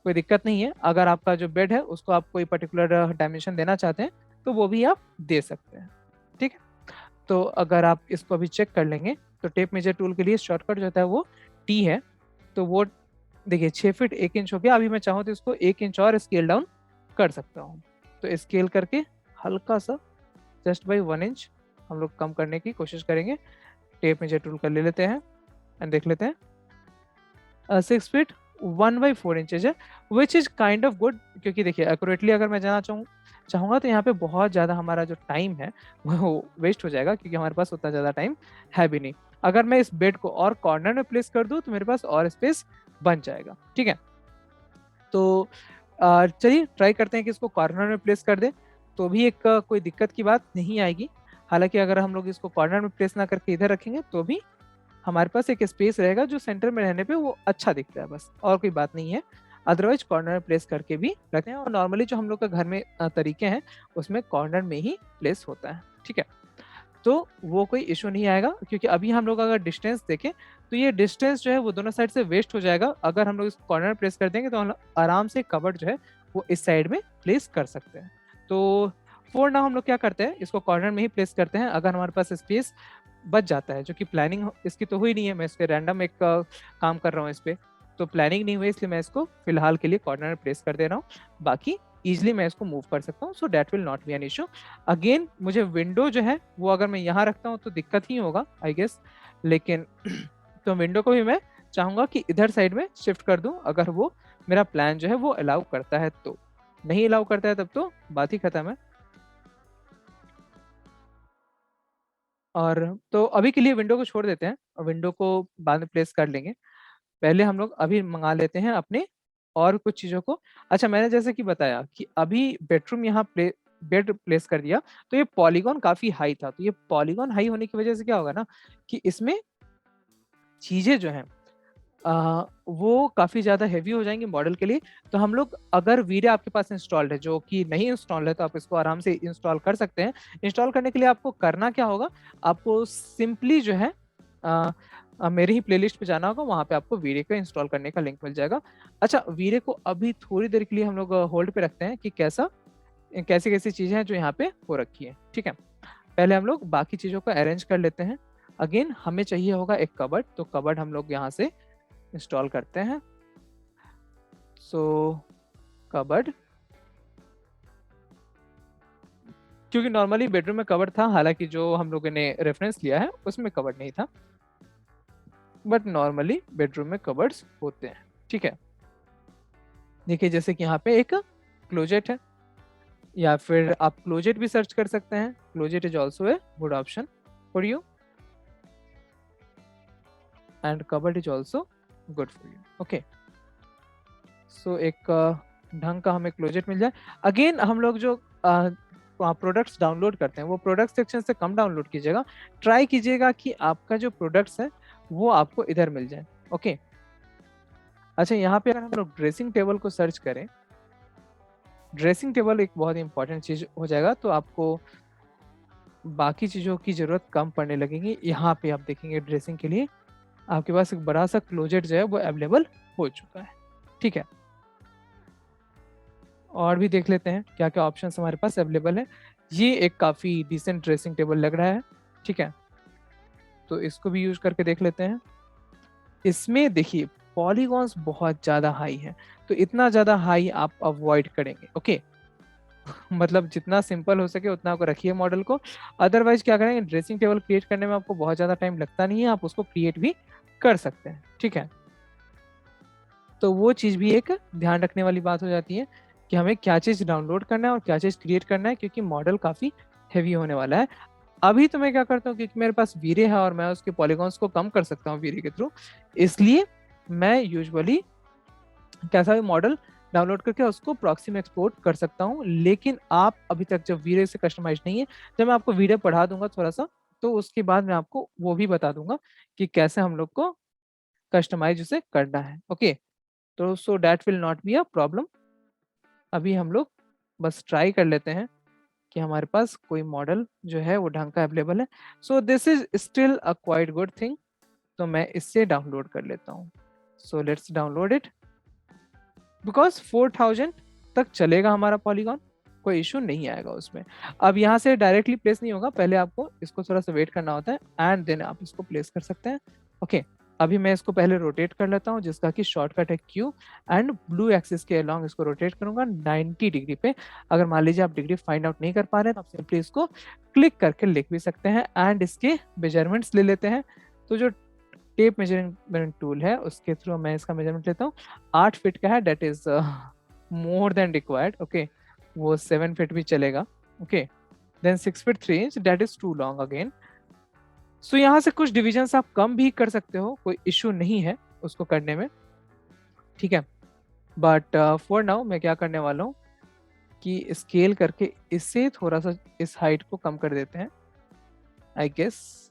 कोई दिक्कत नहीं है। अगर आपका जो बेड है उसको आप कोई पर्टिकुलर डायमेंशन देना चाहते हैं तो वो भी आप दे सकते हैं। ठीक है, तो अगर आप इसको अभी चेक कर लेंगे तो टेप मेजर टूल के लिए शॉर्टकट जो होता है वो टी है। तो वो देखिए 6 फीट 1 इंच हो गया। अभी मैं चाहूँ तो इसको 1 इंच और स्केल डाउन कर सकता हूँ। तो स्केल करके हल्का सा जस्ट बाई 1 इंच हम लोग कम करने की कोशिश करेंगे। टेप मेजर टूल कर ले लेते हैं एंड देख लेते हैं। 6 फीट 1/4 इंचेज है, which is kind of good. क्योंकि देखिए एक्यूरेटली अगर मैं जाना चाहूँगा तो यहाँ पे बहुत ज़्यादा हमारा जो टाइम है वो वेस्ट हो जाएगा, क्योंकि हमारे पास उतना ज़्यादा टाइम है भी नहीं। अगर मैं इस बेड को और कॉर्नर में प्लेस कर दूँ तो मेरे पास और स्पेस बन जाएगा। ठीक है, तो चलिए ट्राई करते हैं कि इसको कॉर्नर में प्लेस कर दें, तो भी एक कोई दिक्कत की बात नहीं आएगी। हालांकि अगर हम लोग इसको कॉर्नर में प्लेस ना करके इधर रखेंगे तो भी हमारे पास एक स्पेस रहेगा जो सेंटर में रहने पे वो अच्छा दिखता है, बस और कोई बात नहीं है। अदरवाइज कॉर्नर में प्लेस करके भी रखते हैं, और नॉर्मली जो हम लोग का घर में तरीके हैं उसमें कॉर्नर में ही प्लेस होता है। ठीक है, तो वो कोई इशू नहीं आएगा, क्योंकि अभी हम लोग अगर डिस्टेंस देखें तो ये डिस्टेंस जो है वो दोनों साइड से वेस्ट हो जाएगा। अगर हम लोग इसको कॉर्नर प्लेस कर देंगे तो हम लोग आराम से कबर्ड जो है वो इस साइड में प्लेस कर सकते हैं। तो फॉर नाउ हम लोग क्या करते हैं, इसको कॉर्नर में ही प्लेस करते हैं। अगर हमारे पास स्पेस बच जाता है, जो कि प्लानिंग इसकी तो हुई नहीं है, मैं इस पे रैंडम एक काम कर रहा हूँ इस पे, तो प्लानिंग नहीं हुई, इसलिए मैं इसको फिलहाल के लिए कॉर्नर में प्लेस कर दे रहा हूँ। बाकी ईजिली मैं इसको मूव कर सकता हूँ, so that will not be an issue. Again मुझे विंडो जो है वो अगर मैं यहाँ रखता हूँ तो दिक्कत ही होगा आई गेस, लेकिन तो विंडो को भी मैं चाहूँगा कि इधर साइड में शिफ्ट कर दूँ, अगर वो मेरा प्लान जो है वो अलाउ करता है। तो नहीं अलाउ करता है तब तो बात ही खत्म है। और तो अभी के लिए विंडो को छोड़ देते हैं, और विंडो को बाद में प्लेस कर लेंगे। पहले हम लोग अभी मंगा लेते हैं अपने और कुछ चीज़ों को। अच्छा, मैंने जैसे कि बताया कि अभी बेडरूम यहाँ बेड प्लेस कर दिया, तो ये पॉलीगॉन काफ़ी हाई था। तो ये पॉलीगॉन हाई होने की वजह से क्या होगा ना कि इसमें चीज़ें जो हैं वो काफ़ी ज़्यादा हेवी हो जाएँगी मॉडल के लिए। तो हम लोग, अगर वीडियो आपके पास इंस्टॉल्ड है, जो कि नहीं इंस्टॉल्ड है, तो आप इसको आराम से इंस्टॉल कर सकते हैं। इंस्टॉल करने के लिए आपको करना क्या होगा, आपको सिंपली जो है अ मेरे ही प्लेलिस्ट पे जाना होगा, वहाँ पे आपको वीडियो को इंस्टॉल करने का लिंक मिल जाएगा। अच्छा, वीडियो को अभी थोड़ी देर के लिए हम लोग होल्ड पे रखते हैं कि कैसी-कैसी चीज़ें हैं जो यहाँ पे हो रखी हैं, ठीक है? पहले हम लोग बाकी चीज़ों को अरेंज कर लेते हैं। अगेन हमें चाहिए होगा एक कबर्ड, तो कबर्ड हम लोग यहाँ से इंस्टॉल करते हैं। सो कबर्ड, क्योंकि नॉर्मली बेडरूम में कबर्ड था, हालांकि जो हम लोगों ने रेफरेंस लिया है उसमें कबर्ड नहीं था, बट नॉर्मली बेडरूम में कबर्ड्स होते हैं। ठीक है, देखिए जैसे कि यहाँ पे एक क्लोजेट है, या फिर आप क्लोजेट भी सर्च कर सकते हैं। Closet is also a good option for you, and cupboard is also good for you. Okay, so एक ढंग का हमें क्लोजेट मिल जाए। अगेन हम लोग जो प्रोडक्ट्स डाउनलोड करते हैं वो प्रोडक्ट सेक्शन से कम डाउनलोड कीजिएगा। ट्राई कीजिएगा कि आपका जो प्रोडक्ट्स है वो आपको इधर मिल जाए। ओके, अच्छा, यहाँ पे अगर हम लोग ड्रेसिंग टेबल को सर्च करें, ड्रेसिंग टेबल एक बहुत इंपॉर्टेंट चीज़ हो जाएगा, तो आपको बाकी चीज़ों की ज़रूरत कम पड़ने लगेगी। यहाँ पे आप देखेंगे ड्रेसिंग के लिए आपके पास एक बड़ा सा क्लोजेट जो है वो अवेलेबल हो चुका है। ठीक है, और भी देख लेते हैं क्या-क्या ऑप्शंस हमारे पास अवेलेबल है। ये एक काफ़ी डिसेंट ड्रेसिंग टेबल लग रहा है, ठीक है? तो इसको भी यूज़ करके देख लेते हैं। इसमें देखिए पॉलीगॉन्स बहुत ज़्यादा हाई हैं, तो इतना ज़्यादा हाई आप अवॉइड करेंगे, ओके? मतलब जितना सिंपल हो सके उतना आप रखिए मॉडल को। अदरवाइज़ क्या करेंगे, ड्रेसिंग टेबल क्रिएट करने में आपको बहुत ज़्यादा टाइम लगता नहीं है, आप उसको क्रिएट भी कर सकते हैं, ठीक है? तो वो चीज़ भी एक ध्यान रखने वाली बात हो जाती है कि हमें क्या चीज़ डाउनलोड करना है और क्या चीज़ क्रिएट करना है, क्योंकि मॉडल काफ़ी हेवी होने वाला है। अभी तो मैं क्या करता हूँ, क्योंकि मेरे पास वीरे है और मैं उसके पॉलीगॉन्स को कम कर सकता हूँ वीरे के थ्रू, इसलिए मैं यूजुअली कैसा भी मॉडल डाउनलोड करके उसको प्रॉक्सी में एक्सपोर्ट कर सकता हूँ। लेकिन आप अभी तक जब वीरे से कस्टमाइज़ नहीं है, जब मैं आपको वीडियो पढ़ा दूँगा थोड़ा-सा, तो उसके बाद मैं आपको वो भी बता दूंगा कि कैसे हम लोग को कस्टमाइज उसे करना है। ओके, तो so that will not be a problem. अभी हम लोग बस ट्राई कर लेते हैं कि हमारे पास कोई मॉडल जो है वो ढंग का अवेलेबल है। So this is still a quite good thing, तो मैं इससे डाउनलोड कर लेता हूँ। So let's download it, because 4000 तक चलेगा हमारा पॉलीगॉन, कोई इशू नहीं आएगा उसमें। अब यहाँ से डायरेक्टली प्लेस नहीं होगा, पहले आपको इसको थोड़ा सा वेट करना होता है एंड देन आप इसको प्लेस कर सकते हैं। ओके, अभी मैं इसको पहले रोटेट कर लेता हूँ, जिसका कि शॉर्टकट है क्यू, एंड ब्लू एक्सिस के अलॉन्ग इसको रोटेट करूंगा 90 डिग्री पे। अगर मान लीजिए आप डिग्री फाइंड आउट नहीं कर पा रहे हैं तो आप सिंपली इसको क्लिक करके लिख भी सकते हैं एंड इसके मेजरमेंट्स ले लेते हैं। तो जो टेप मेजरमेंट टूल है उसके थ्रू मैं इसका मेजरमेंट लेता हूँ। 8 फीट का है, that is more than required. Okay, वो 7 फीट भी चलेगा। Okay, then 6 feet 3 inch, that is too long again. So यहाँ से कुछ डिविजन्स आप कम भी कर सकते हो, कोई इशू नहीं है उसको करने में, ठीक है। बट फॉर नाउ मैं क्या करने वाला हूँ कि स्केल करके इससे थोड़ा सा इस हाइट को कम कर देते हैं, I guess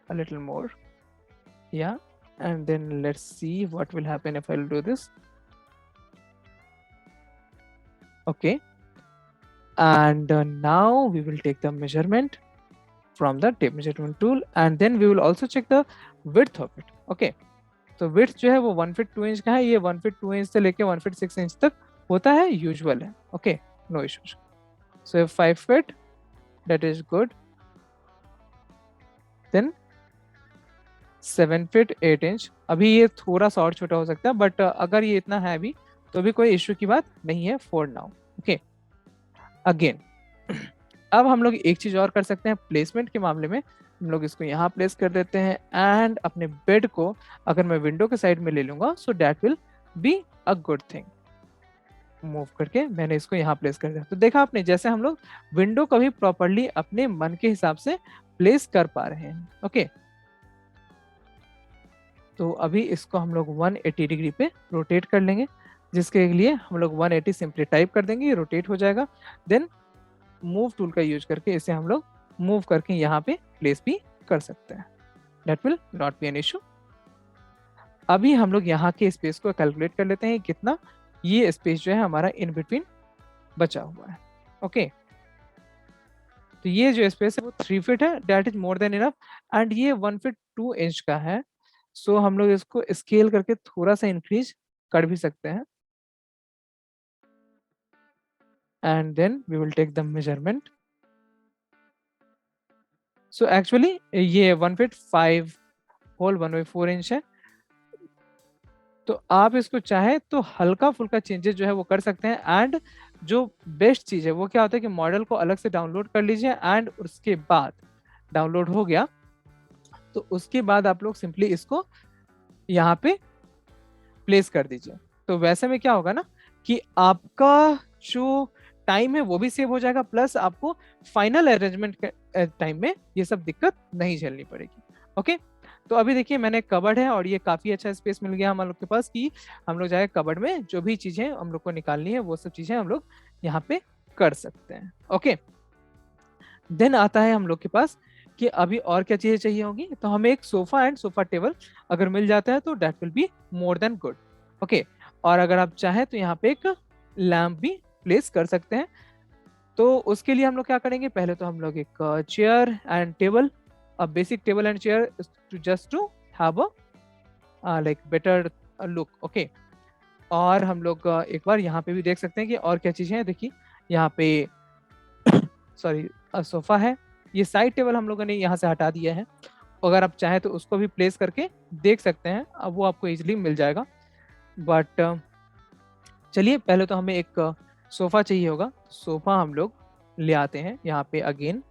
a little more, yeah, and then let's see what will happen if I'll do this. Okay, and now we will take the measurement from the tape measurement tool and then we will also check the width of it. Okay, तो width जो है वो 1 feet 2 inch का है, ये 1 feet 2 inch से लेके 1 feet 6 inch तक होता है, यूजुअल है। Okay, no issues. So 5 feet, that is good, then 7 feet 8 inch. अभी ये थोड़ा सा और छोटा हो सकता है बट अगर ये इतना है अभी तो भी कोई इश्यू की बात नहीं है फॉर नाउ। ओके, अगेन अब हम लोग एक चीज और कर सकते हैं प्लेसमेंट के मामले में। हम लोग इसको यहाँ प्लेस कर देते हैं एंड अपने बेड को अगर मैं विंडो के साइड में ले लूंगा so that will be a good thing. Move करके मैंने इसको यहाँ प्लेस कर दिया, तो देखा आपने जैसे हम लोग विंडो को भी प्रॉपरली अपने मन के हिसाब से प्लेस कर पा रहे हैं। ओके, तो अभी इसको हम लोग 180 डिग्री पे रोटेट कर लेंगे, जिसके लिए हम लोग 180 सिंपली टाइप कर देंगे, रोटेट हो जाएगा। देन मूव टूल का यूज करके इसे हम लोग मूव करके यहाँ पे प्लेस भी कर सकते हैं, that will not be an issue. अभी हम लोग यहाँ के स्पेस को कैलकुलेट कर लेते हैं कितना ये स्पेस जो है हमारा इन बिटवीन बचा हुआ है। ओके, तो ये जो स्पेस है वो 3 फीट है, that is more than enough, and ये 1 फीट 2 इंच का है। सो हम लोग इसको स्केल करके थोड़ा सा इंक्रीज कर भी सकते हैं and then we will take the measurement. So actually ये 1 फीट 5 होल 1/4 इंच है, तो आप इसको चाहे तो हल्का फुल्का चेंजेस जो है वो कर सकते हैं। एंड जो बेस्ट चीज है वो क्या होता है कि मॉडल को अलग से डाउनलोड कर लीजिए एंड उसके बाद डाउनलोड हो गया तो उसके बाद आप लोग सिंपली इसको यहाँ पे प्लेस कर दीजिए। तो वैसे में क्या होगा ना कि आपका जो टाइम है वो भी सेव हो जाएगा, प्लस आपको फाइनल अरेंजमेंट के टाइम में ये सब दिक्कत नहीं झेलनी पड़ेगी। ओके, तो अभी देखिए मैंने कबर्ड है और ये काफी अच्छा स्पेस मिल गया हम लोग के पास कि हम लोग जाए कबर्ड में जो भी चीजें हम लोग को निकालनी है वो सब चीजें हम लोग यहाँ पे कर सकते हैं। ओके, देन आता है हम लोग के पास कि अभी और क्या चीजें चाहिए होंगी, तो हमें एक सोफा एंड सोफा टेबल अगर मिल जाता है तो that will be more than good. Okay, और अगर आप चाहें तो यहाँ पे एक लैम्प भी प्लेस कर सकते हैं। तो उसके लिए हम लोग क्या करेंगे, पहले तो हम लोग एक chair and table, a basic table and chair to just to have a like better look. Okay, और हम लोग एक बार यहाँ पे भी देख सकते हैं कि और क्या चीजें हैं। देखिए यहाँ पे सॉरी सोफा है, ये साइड टेबल हम लोगों ने यहाँ से हटा दिया है, अगर आप चाहें तो उसको भी प्लेस करके देख सकते हैं, अब वो आपको इजीली मिल जाएगा। बट चलिए पहले तो हमें एक सोफा चाहिए होगा, सोफा हम लोग ले आते हैं यहाँ पे। अगेन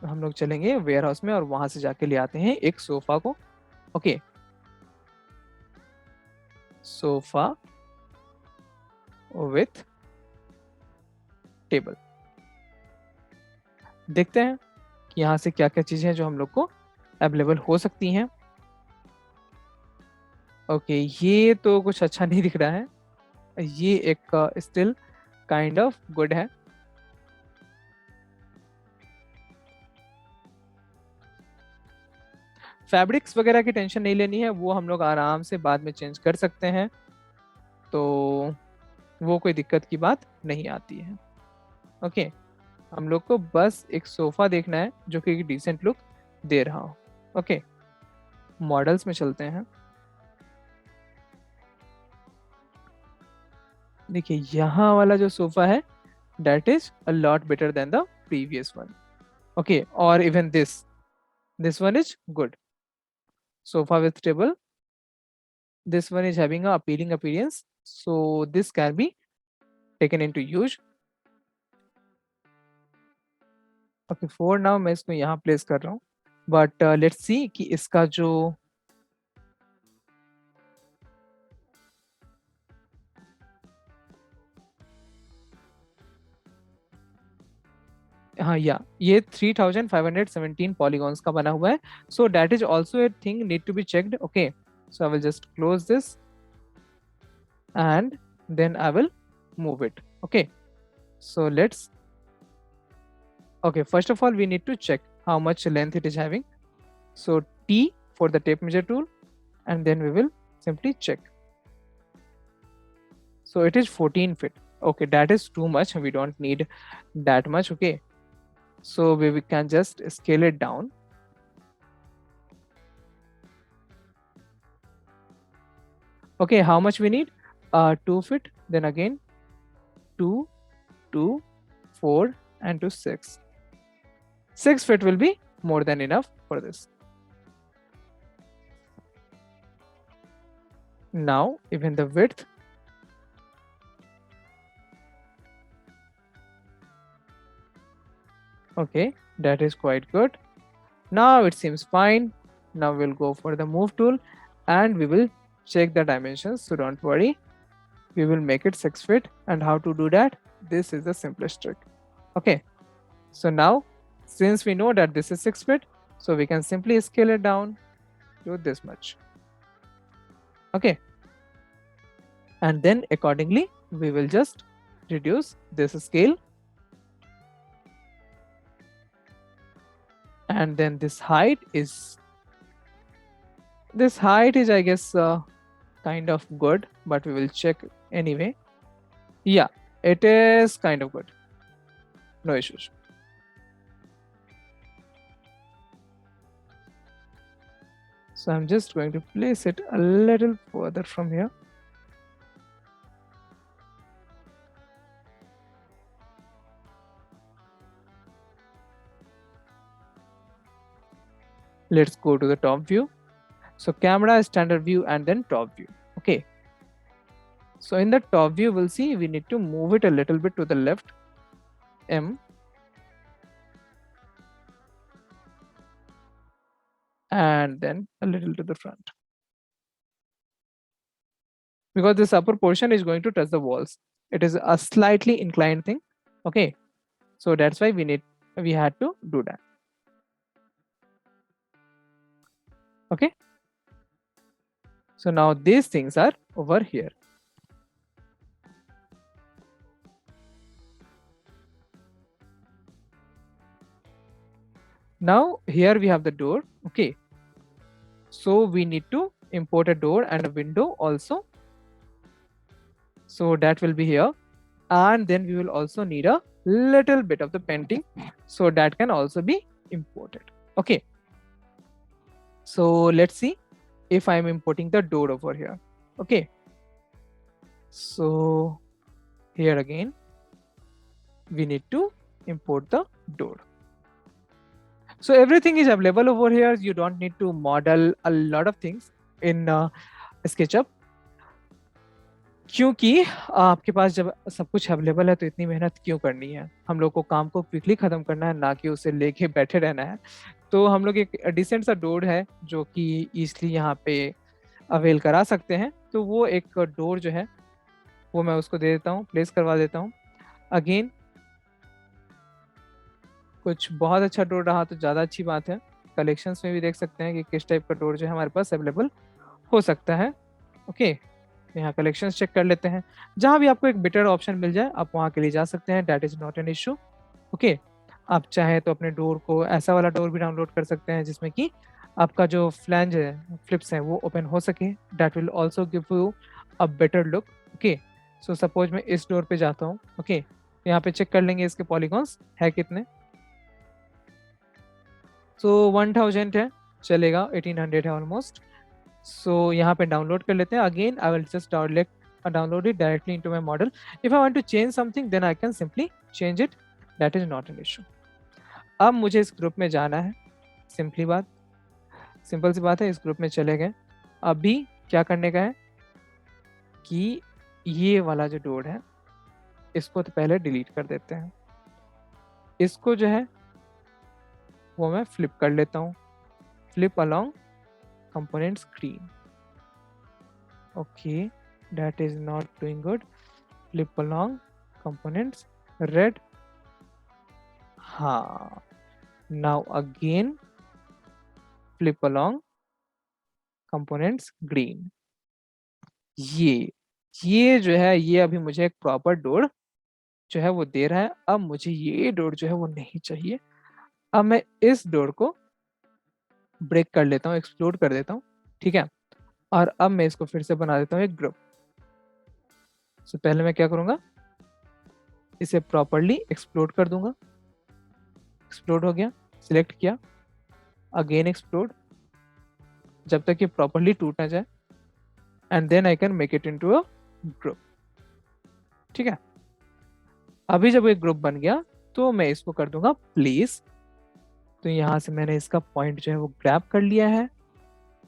हम लोग चलेंगे वेयर हाउस में और वहां से जाके ले आते हैं एक सोफा को। ओके, सोफा विथ टेबल, देखते हैं कि यहाँ से क्या क्या चीजें हैं जो हम लोग को अवेलेबल हो सकती हैं। ओके, ये तो कुछ अच्छा नहीं दिख रहा है, ये एक स्टिल काइंड ऑफ गुड है। फैब्रिक्स वगैरह की टेंशन नहीं लेनी है, वो हम लोग आराम से बाद में चेंज कर सकते हैं, तो वो कोई दिक्कत की बात नहीं आती है। ओके, हम लोग को बस एक सोफा देखना है जो कि एक डिसेंट लुक दे रहा हो। ओके, मॉडल्स में चलते हैं। देखिए यहाँ वाला जो सोफा है, that is a lot better than the previous one. Okay, or even this one is good. Sofa with table, this one is having a appealing appearance, so this can be taken into use. Okay, for now मैं इसको यहाँ place कर रहा हूँ, but let's see कि इसका जो हाँ या ये 3517 polygons का बना हुआ है, so that is also a thing need to be checked. Okay, so I will just close this and then I will move it. Okay, so let's okay, first of all we need to check how much length it is having, so T for the tape measure tool, and then we will simply check. So it is 14 feet. Okay, that is too much, we don't need that much. Okay, so we can just scale it down. Okay, how much we need? 2 feet, then again 2, 2, 4 and to 6. 6 feet will be more than enough for this. Now even the width, okay, that is quite good. Now it seems fine. Now we'll go for the move tool and we will check the dimensions, so don't worry, we will make it 6 feet. And how to do that? This is the simplest trick. Okay, so now since we know that this is 6 feet, so we can simply scale it down to this much. Okay, and then accordingly we will just reduce this scale, and then this height is I guess kind of good, but we will check anyway. Yeah, it is kind of good, no issues. So I'm just going to place it a little further from here. Let's go to the top view. So camera, standard view, and then top view. Okay, so in the top view we'll see we need to move it a little bit to the left, M, and then a little to the front, because this upper portion is going to touch the walls. It is a slightly inclined thing. Okay, so that's why we had to do that. Okay, so now these things are over here. Now here we have the door. Okay, so we need to import a door and a window also, so that will be here. And then we will also need a little bit of the painting, so that can also be imported. Okay, so let's see if I'm importing the door over here. Okay, so here again we need to import the door. So everything is available over here, you don't need to model a lot of things in SketchUp, क्योंकि आपके पास जब सब कुछ available है तो इतनी मेहनत क्यों करनी है। हम लोग को काम को क्विकली ख़त्म करना है, ना कि उसे लेके बैठे रहना है। तो हम लोग एक डिसेंट सा डोर है जो कि ईज़िली यहाँ पे अवेल करा सकते हैं। तो वो एक डोर जो है वो मैं उसको दे देता हूँ, प्लेस करवा देता हूँ। अगेन कुछ बहुत अच्छा डोर रहा तो ज़्यादा अच्छी बात है। कलेक्शंस में भी देख सकते हैं कि किस टाइप का डोर जो है हमारे पास अवेलेबल हो सकता है। ओके, यहाँ कलेक्शंस चेक कर लेते हैं। जहाँ भी आपको एक बेटर ऑप्शन मिल जाए आप वहाँ के लिए जा सकते हैं, that is not an issue. Okay, आप चाहें तो अपने डोर को ऐसा वाला डोर भी डाउनलोड कर सकते हैं जिसमें कि आपका जो फ्लैंज है, फ्लिप्स हैं, वो ओपन हो सके। That will also give you a better look. Okay, so suppose मैं इस डोर पे जाता हूँ। ओके, यहाँ पे चेक कर लेंगे इसके पॉलीगॉन्स है कितने। सो 1000 है, चलेगा। 1800 है ऑलमोस्ट। सो यहाँ पे डाउनलोड कर लेते हैं। Again I will just download it directly into my model. If I want to change something then I can simply change it, that is not an issue. अब मुझे इस ग्रुप में जाना है। सिंपल सी बात है, इस ग्रुप में चले गए। अभी क्या करने का है कि ये वाला जो डोर है इसको तो पहले डिलीट कर देते हैं। इसको जो है वो मैं फ्लिप कर लेता हूँ। Flip along component screen. Okay, that is not doing good. Flip along components red. हाँ, now again flip along components green. ये जो है, ये अभी मुझे एक प्रॉपर डोर जो है वो दे रहा है। अब मुझे ये डोर जो है वो नहीं चाहिए। अब मैं इस डोर को ब्रेक कर लेता हूँ, एक्सप्लोड कर देता हूँ। ठीक है, और अब मैं इसको फिर से बना देता हूँ एक ग्रुप। तो पहले मैं क्या करूँगा, इसे प्रॉपरली एक्सप्लोड कर दूंगा। एक्सप्लोड हो गया, सिलेक्ट किया, अगेन एक्सप्लोड, जब तक ये प्रॉपरली टूट ना जाए, and then I can make it into a group. ठीक है, अभी जब एक ग्रुप बन गया तो मैं इसको कर दूंगा प्लेस। तो यहाँ से मैंने इसका पॉइंट जो है वो ग्रैब कर लिया है,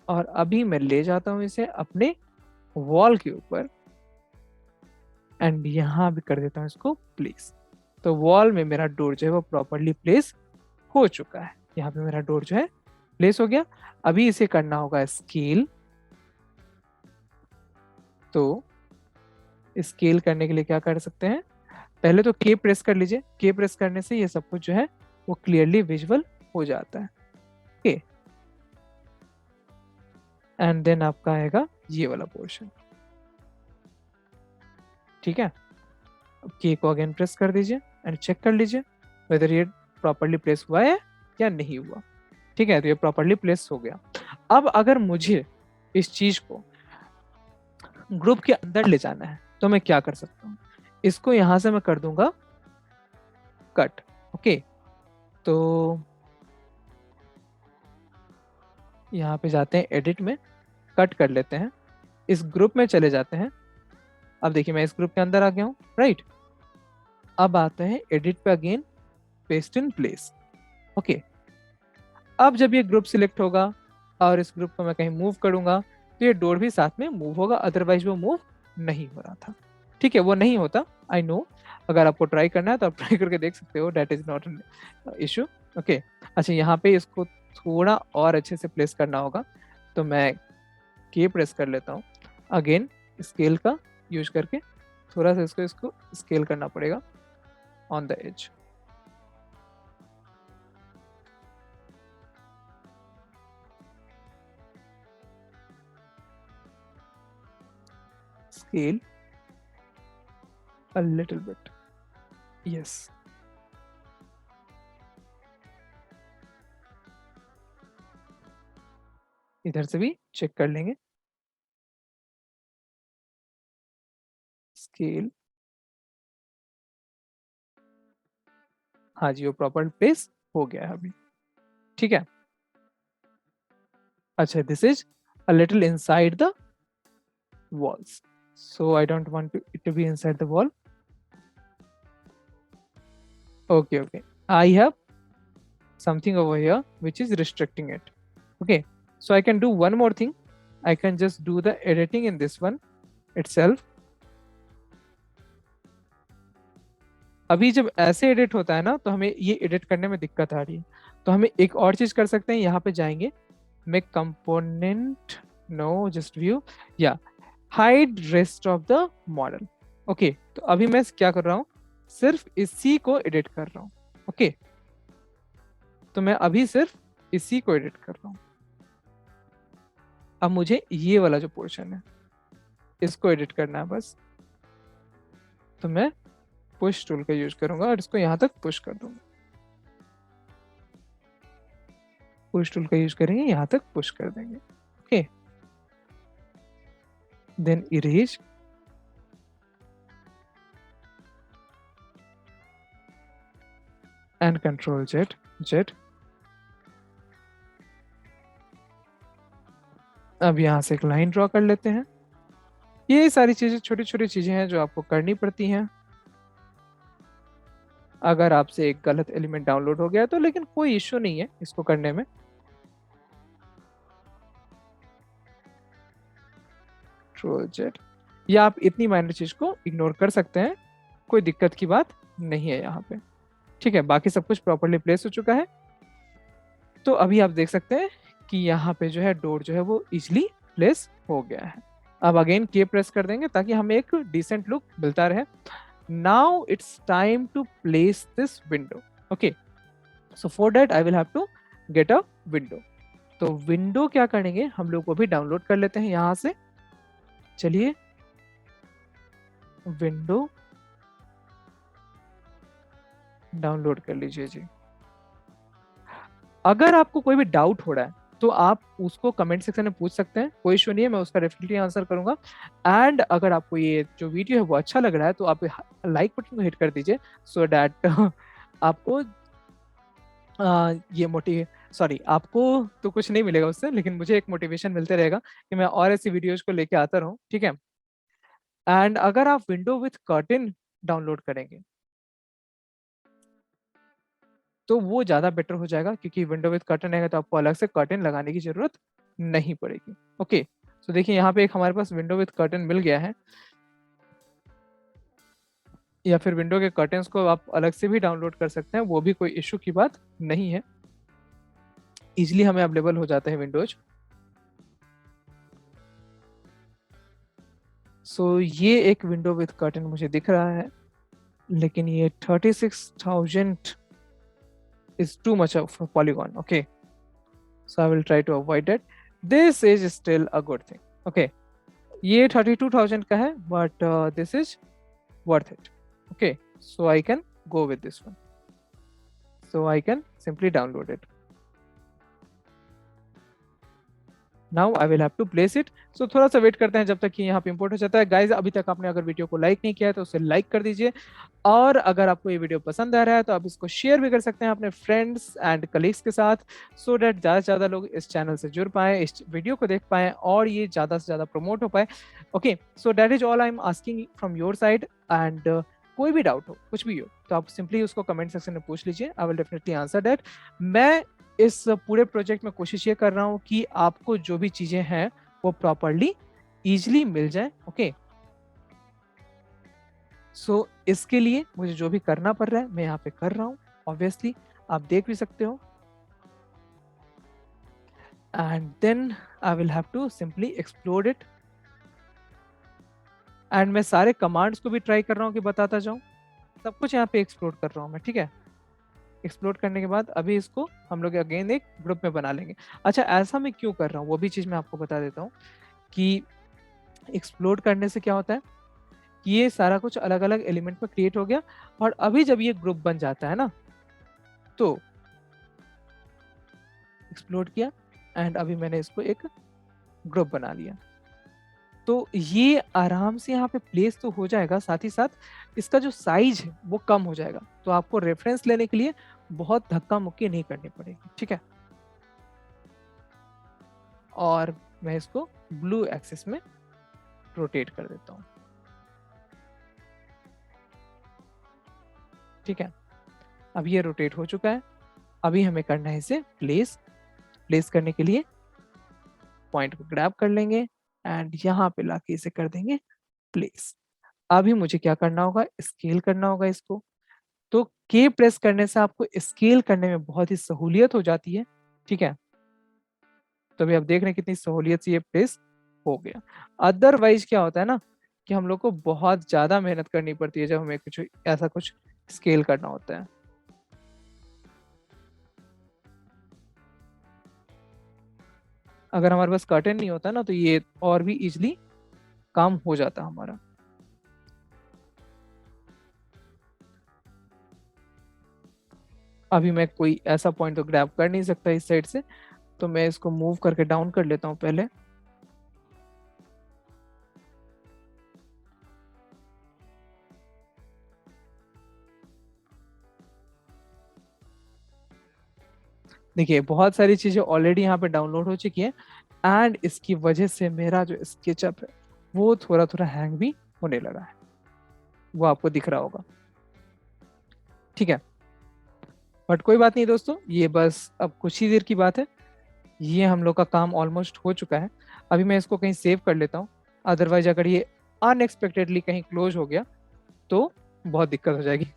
और अभी मैं ले जाता हूँ इसे अपने वॉल के ऊपर, एंड यहाँ भी कर देता हूँ इसको प्लेस। तो वॉल में मेरा डोर जो है वो प्रॉपरली प्लेस हो चुका है। यहाँ पे मेरा डोर जो है प्लेस हो गया। अभी इसे करना होगा स्केल। तो स्केल करने के लिए क्या कर सकते हैं, पहले तो के प्रेस कर लीजिए। के प्रेस करने से ये सब कुछ जो है वो क्लियरली विजुअल हो जाता है। ओके, एंड देन आपका आएगा ये वाला पोर्शन। ठीक है, अब के को अगेन प्रेस कर दीजिए एंड चेक कर लीजिए वेदर ये प्रॉपरली प्लेस हुआ है या नहीं हुआ। ठीक है, तो ये प्रॉपरली प्लेस हो गया। अब अगर मुझे इस चीज को ग्रुप के अंदर ले जाना है तो मैं क्या कर सकता हूँ, इसको यहां से मैं कर दूंगा कट। ओके, तो यहाँ पे जाते हैं एडिट में, कट कर लेते हैं, इस ग्रुप में चले जाते हैं। अब देखिए मैं इस ग्रुप के अंदर आ गया हूँ। राइट, अब आते हैं एडिट पे again, paste in place. Okay, अब जब ये ग्रुप सिलेक्ट होगा और इस ग्रुप को मैं कहीं मूव करूंगा तो ये डोर भी साथ में मूव होगा, अदरवाइज वो मूव नहीं हो रहा था। ठीक है, वो नहीं होता, आई नो। अगर आपको ट्राई करना है तो आप ट्राई करके देख सकते हो, that is not an issue. Okay, अच्छा यहाँ पे इसको थोड़ा और अच्छे से प्लेस करना होगा, तो मैं के प्रेस कर लेता हूँ। अगेन स्केल का यूज करके थोड़ा सा इसको स्केल करना पड़ेगा on the edge. Scale a little bit, yes। इधर से भी चेक कर लेंगे, स्केल, हाँ जी वो प्रॉपर प्लेस हो गया है अभी। ठीक है, अच्छा this is a little inside the walls, so I don't want it to be inside the wall। Okay, I have something over here which is restricting it। Okay, so I can do one more thing, I can just do the editing in this one itself। अभी जब ऐसे edit होता है ना तो हमें ये edit करने में दिक्कत आ रही है, तो हमें एक और चीज कर सकते हैं। यहाँ पे जाएंगे, make component, no just view, या hide rest of the model. Okay, तो अभी मैं क्या कर रहा हूँ, सिर्फ इसी को एडिट कर रहा हूँ। ओके, तो मैं अभी सिर्फ इसी को एडिट कर रहा हूँ। अब मुझे ये वाला जो पोर्शन है इसको एडिट करना है बस, तो मैं पुश टूल का यूज करूंगा और इसको यहाँ तक पुश कर दूंगा। पुश टूल का यूज करेंगे, यहाँ तक पुश कर देंगे। Okay, then erase, and control Z Z. अब यहाँ से एक लाइन ड्रॉ कर लेते हैं। ये सारी चीजें छोटी छोटी चीजें हैं जो आपको करनी पड़ती हैं। अगर आपसे एक गलत एलिमेंट डाउनलोड हो गया तो लेकिन कोई इश्यू नहीं है इसको करने में। कंट्रोल जेड, या आप इतनी माइनर चीज को इग्नोर कर सकते हैं, कोई दिक्कत की बात नहीं है यहाँ पे। ठीक है, बाकी सब कुछ प्रॉपरली प्लेस हो चुका है। तो अभी आप देख सकते हैं कि यहाँ पे जो है डोर जो है वो इजिली प्लेस हो गया है। अब अगेन के प्रेस कर देंगे ताकि हमें एक डिसेंट लुक मिलता रहे। Now it's time to place this window. Okay, so for that I will have to get a window. तो विंडो क्या करेंगे, हम लोग को भी डाउनलोड कर लेते हैं यहाँ से। चलिए, विंडो डाउनलोड कर लीजिए जी। अगर आपको कोई भी डाउट हो रहा है तो आप उसको कमेंट सेक्शन में पूछ सकते हैं, कोई इशू नहीं है, मैं उसका डेफिनेटली आंसर करूंगा। एंड अगर आपको ये जो वीडियो है वो अच्छा लग रहा है तो आप लाइक बटन को हिट कर दीजिए, सो दैट आपको ये मोटिव सॉरी, आपको तो कुछ नहीं मिलेगा उससे, लेकिन मुझे एक मोटिवेशन मिलते रहेगा कि मैं और ऐसी वीडियोज को लेके आता रहूं। ठीक है, एंड अगर आप विंडो विथ कर्टेन डाउनलोड करेंगे तो वो ज़्यादा बेटर हो जाएगा, क्योंकि विंडो विद कर्टन रहेगा तो आपको अलग से कर्टन लगाने की जरूरत नहीं पड़ेगी। ओके, तो देखिए यहाँ पे एक हमारे पास विंडो विद कर्टन मिल गया है, या फिर विंडो के कर्टन्स को आप अलग से भी डाउनलोड कर सकते हैं, वो भी कोई इशू की बात नहीं है, इजिली हमें अवेलेबल हो जाता है विंडोज। सो ये एक विंडो विद कर्टन मुझे दिख रहा है, लेकिन ये 36,000 is too much of a polygon. Okay, so I will try to avoid it. This is still a good thing. Okay, ये 32,000 का है, but this is worth it. Okay, so I can go with this one. So I can simply download it. Now I will have to place it. So थोड़ा सा wait करते हैं जब तक कि यहाँ पे इंपोर्ट हो जाता है। गाइज, अभी तक आपने अगर वीडियो को लाइक नहीं किया है तो उसे लाइक कर दीजिए, और अगर आपको ये वीडियो पसंद आ रहा है तो आप इसको शेयर भी कर सकते हैं अपने फ्रेंड्स एंड कलीग्स के साथ, सो डैट ज़्यादा से ज़्यादा लोग इस चैनल से जुड़ पाएँ, इस वीडियो को देख पाएँ और ये ज़्यादा से ज़्यादा प्रमोट हो पाए। Okay, so that is all I am asking from your side. And कोई भी डाउट हो, कुछ भी हो, तो आप सिंपली उसको कमेंट सेक्शन में पूछ लीजिए, I will definitely answer that. मैं इस पूरे प्रोजेक्ट में कोशिश ये कर रहा हूँ कि आपको जो भी चीजें हैं वो प्रॉपरली इजिली मिल जाए। ओके, सो इसके लिए मुझे जो भी करना पड़ रहा है मैं यहाँ पे कर रहा हूँ, ऑब्वियसली आप देख भी सकते हो। And then I will have to simply explore it, and मैं सारे कमांड्स को भी ट्राई कर रहा हूँ कि बताता जाऊँ, सब कुछ यहाँ पे एक्सप्लोर कर रहा हूँ मैं। ठीक है, एक्सप्लोर करने के बाद अभी इसको हम लोग अगेन एक ग्रुप में बना लेंगे। अच्छा, ऐसा मैं क्यों कर रहा हूँ वो भी चीज़ मैं आपको बता देता हूँ कि एक्सप्लोर करने से क्या होता है कि ये सारा कुछ अलग अलग एलिमेंट में क्रिएट हो गया, और अभी जब ये ग्रुप बन जाता है ना, तो एक्सप्लोर किया एंड अभी मैंने इसको एक ग्रुप बना लिया, तो ये आराम से यहाँ पे प्लेस तो हो जाएगा, साथ ही साथ इसका जो साइज है वो कम हो जाएगा, तो आपको रेफरेंस लेने के लिए बहुत धक्का मुक्की नहीं करनी पड़ेगी। ठीक है, और मैं इसको ब्लू एक्सिस में रोटेट कर देता हूँ। ठीक है, अब ये रोटेट हो चुका है, अभी हमें करना है इसे प्लेस। प्लेस करने के लिए पॉइंट को ग्रैब कर लेंगे एंड यहाँ पे लाके इसे कर देंगे प्लेस। अभी मुझे क्या करना होगा, स्केल करना होगा इसको। तो के प्रेस करने से आपको स्केल करने में बहुत ही सहूलियत हो जाती है। ठीक है, तो अभी आप देख रहे हैं कितनी सहूलियत से ये प्रेस हो गया। अदरवाइज क्या होता है ना कि हम लोग को बहुत ज्यादा मेहनत करनी पड़ती है जब हमें कुछ ऐसा कुछ स्केल करना होता है। अगर हमारे पास कर्टेन नहीं होता ना तो ये और भी इजिली काम हो जाता हमारा। अभी मैं कोई ऐसा पॉइंट तो ग्रैब कर नहीं सकता इस साइड से, तो मैं इसको मूव करके डाउन कर लेता हूँ पहले। देखिए बहुत सारी चीजें ऑलरेडी यहाँ पे डाउनलोड हो चुकी है, एंड इसकी वजह से मेरा जो स्केचअप है वो थोड़ा थोड़ा हैंग भी होने लगा है, वो आपको दिख रहा होगा। ठीक है, बट कोई बात नहीं दोस्तों, ये बस अब कुछ ही देर की बात है, ये हम लोग का काम ऑलमोस्ट हो चुका है। अभी मैं इसको कहीं सेव कर लेता हूँ, अदरवाइज अगर ये अनएक्सपेक्टेडली कहीं क्लोज हो गया तो बहुत दिक्कत हो जाएगी।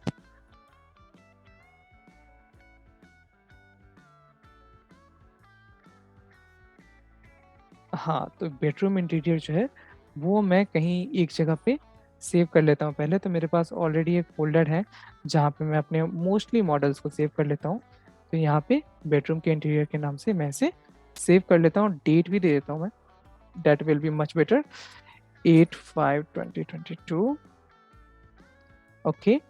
हाँ, तो बेडरूम इंटीरियर जो है वो मैं कहीं एक जगह पे सेव कर लेता हूँ पहले। तो मेरे पास ऑलरेडी एक फोल्डर है जहाँ पे मैं अपने मोस्टली मॉडल्स को सेव कर लेता हूँ। तो यहाँ पे बेडरूम के इंटीरियर के नाम से मैं इसे सेव कर लेता हूँ, डेट भी दे देता हूँ मैं, that will be much better, 8/5/2022। Okay,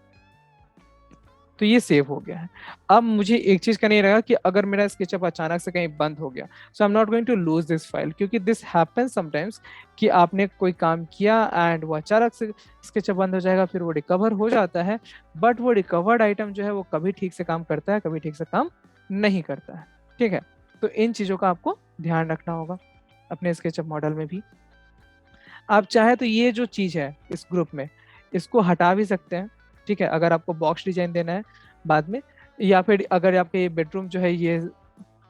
तो ये सेव हो गया है। अब मुझे एक चीज का नहीं लगा कि अगर मेरा स्केचअप अचानक से कहीं बंद हो गया, so I am not going to lose this file, क्योंकि दिस हैपन समटाइम्स कि आपने कोई काम किया एंड वो अचानक से स्केचअप बंद हो जाएगा, फिर वो रिकवर हो जाता है, बट वो रिकवर्ड आइटम जो है वो कभी ठीक से काम करता है, कभी ठीक से काम नहीं करता है। ठीक है, तो इन चीजों का आपको ध्यान रखना होगा अपने स्केचअप मॉडल में भी। आप चाहे तो ये जो चीज है इस ग्रुप में, इसको हटा भी सकते हैं। ठीक है, अगर आपको बॉक्स डिजाइन देना है बाद में, या फिर अगर आपके ये बेडरूम जो है ये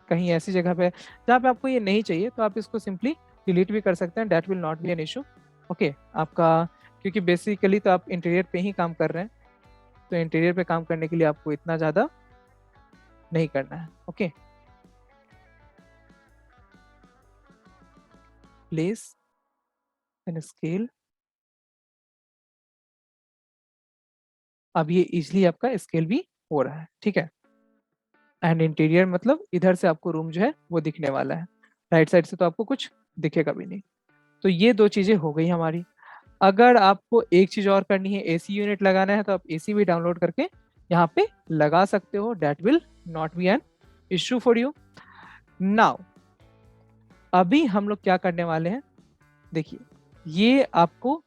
कहीं ऐसी जगह पे है जहाँ पे आपको ये नहीं चाहिए, तो आप इसको सिंपली डिलीट भी कर सकते हैं, that will not be an issue. Okay आपका, क्योंकि बेसिकली तो आप इंटीरियर पे ही काम कर रहे हैं, तो इंटीरियर पे काम करने के लिए आपको इतना ज़्यादा नहीं करना है। ओके, प्लेस एंड स्केल, अब ये इजिली आपका स्केल भी हो रहा है। ठीक है, एंड इंटीरियर मतलब इधर से आपको रूम जो है वो दिखने वाला है, राइट साइड से तो आपको कुछ दिखेगा भी नहीं। तो ये दो चीजें हो गई हमारी। अगर आपको एक चीज और करनी है, एसी यूनिट लगाना है, तो आप एसी भी डाउनलोड करके यहाँ पे लगा सकते हो, that will not be an issue for you. Now अभी हम लोग क्या करने वाले हैं, देखिए ये आपको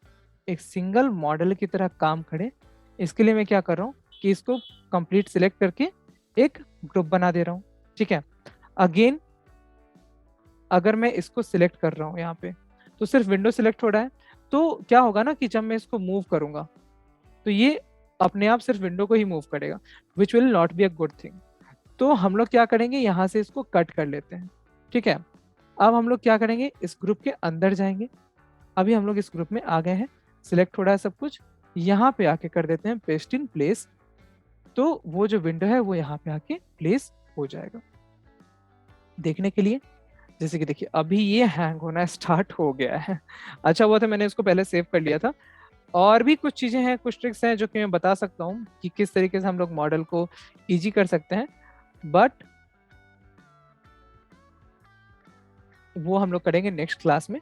एक सिंगल मॉडल की तरह काम करे, इसके लिए मैं क्या कर रहा हूँ कि इसको कंप्लीट सिलेक्ट करके एक ग्रुप बना दे रहा हूँ। ठीक है, अगेन अगर मैं इसको सिलेक्ट कर रहा हूँ यहाँ पे, तो सिर्फ विंडो सिलेक्ट हो रहा है, तो क्या होगा ना कि जब मैं इसको मूव करूंगा तो ये अपने आप सिर्फ विंडो को ही मूव करेगा, which will not be a good thing. तो हम लोग क्या करेंगे, यहाँ से इसको कट कर लेते हैं। ठीक है, अब हम लोग क्या करेंगे, इस ग्रुप के अंदर जाएंगे। अभी हम लोग इस ग्रुप में आ गए हैं, सिलेक्ट हो रहा है सब कुछ, यहाँ पे आके कर देते हैं पेस्ट इन प्लेस, तो वो जो विंडो है वो यहाँ पे आके प्लेस हो जाएगा। देखने के लिए, जैसे कि देखिए अभी ये हैंग होना स्टार्ट हो गया है। अच्छा हुआ था मैंने इसको पहले सेव कर लिया था। और भी कुछ चीजें हैं, कुछ ट्रिक्स हैं जो कि मैं बता सकता हूँ कि किस तरीके से हम लोग मॉडल को इजी कर सकते हैं, बट वो हम लोग करेंगे नेक्स्ट क्लास में।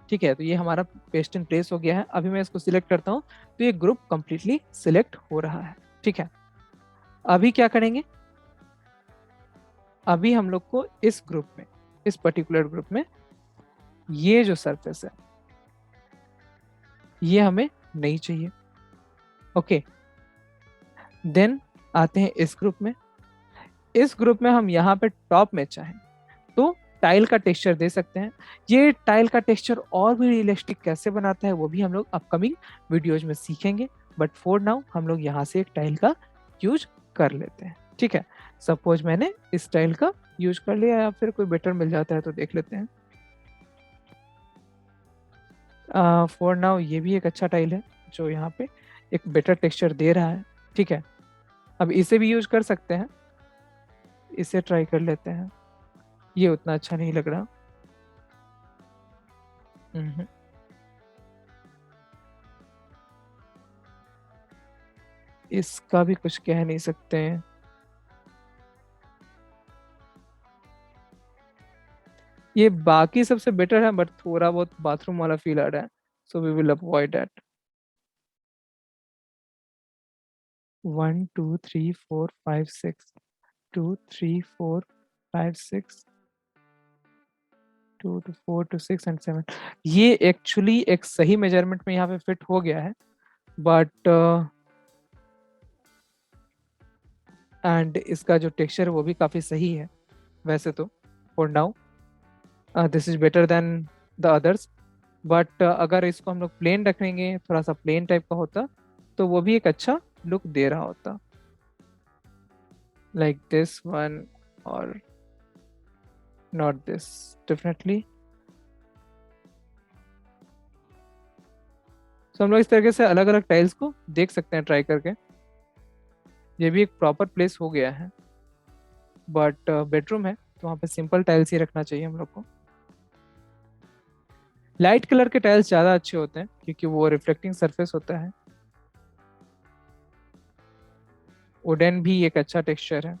ठीक है, तो ये हमारा पेस्ट इन प्लेस हो गया है। अभी मैं इसको सिलेक्ट करता हूँ तो ये ग्रुप कंप्लीटली सिलेक्ट हो रहा है। ठीक है, अभी क्या करेंगे, अभी हम लोग को इस ग्रुप में, इस पर्टिकुलर ग्रुप में ये जो सरफेस है ये हमें नहीं चाहिए। ओके, देन आते हैं इस ग्रुप में। इस ग्रुप में हम यहाँ पे टॉप में चाहें तो टाइल का टेक्सचर दे सकते हैं। ये टाइल का टेक्सचर और भी रियलिस्टिक कैसे बनाता है वो भी हम लोग अपकमिंग वीडियोज में सीखेंगे, बट फॉर नाउ हम लोग यहाँ से एक टाइल का यूज कर लेते हैं। ठीक है, सपोज मैंने इस टाइल का यूज कर लिया, या फिर कोई बेटर मिल जाता है तो देख लेते हैं। फॉर नाउ ये भी एक अच्छा टाइल है जो यहाँ पे एक बेटर टेक्सचर दे रहा है। ठीक है, अब इसे भी यूज कर सकते हैं, इसे ट्राई कर लेते हैं, ये उतना अच्छा नहीं लग रहा। हम्म, इसका भी कुछ कह नहीं सकते हैं। ये बाकी सबसे बेटर है, बट थोड़ा बहुत बाथरूम वाला फील आ रहा है, so we will avoid that. 1 2 3 4 5 6, 2 3 4 5 6 2 to 4 to 6 and 7। ये एक्चुअली एक सही मेजरमेंट में यहाँ पे फिट हो गया है, बट एंड इसका जो टेक्सचर है वो भी काफ़ी सही है वैसे तो। For now this is better than the others, but अगर इसको हम लोग प्लेन रखेंगे, थोड़ा सा प्लेन टाइप का होता, तो वो भी एक अच्छा लुक दे रहा होता, लाइक दिस वन और नॉट दिस, डेफिनेटली। तो हम लोग इस तरीके से अलग अलग टाइल्स को देख सकते हैं ट्राई करके। ये भी एक प्रॉपर प्लेस हो गया है, बट बेडरूम है तो वहाँ पे सिंपल टाइल्स ही रखना चाहिए हम लोग को। लाइट कलर के टाइल्स ज़्यादा अच्छे होते हैं क्योंकि वो रिफ्लेक्टिंग सरफेस होता है। वुडन भी एक अच्छा टेक्सचर है,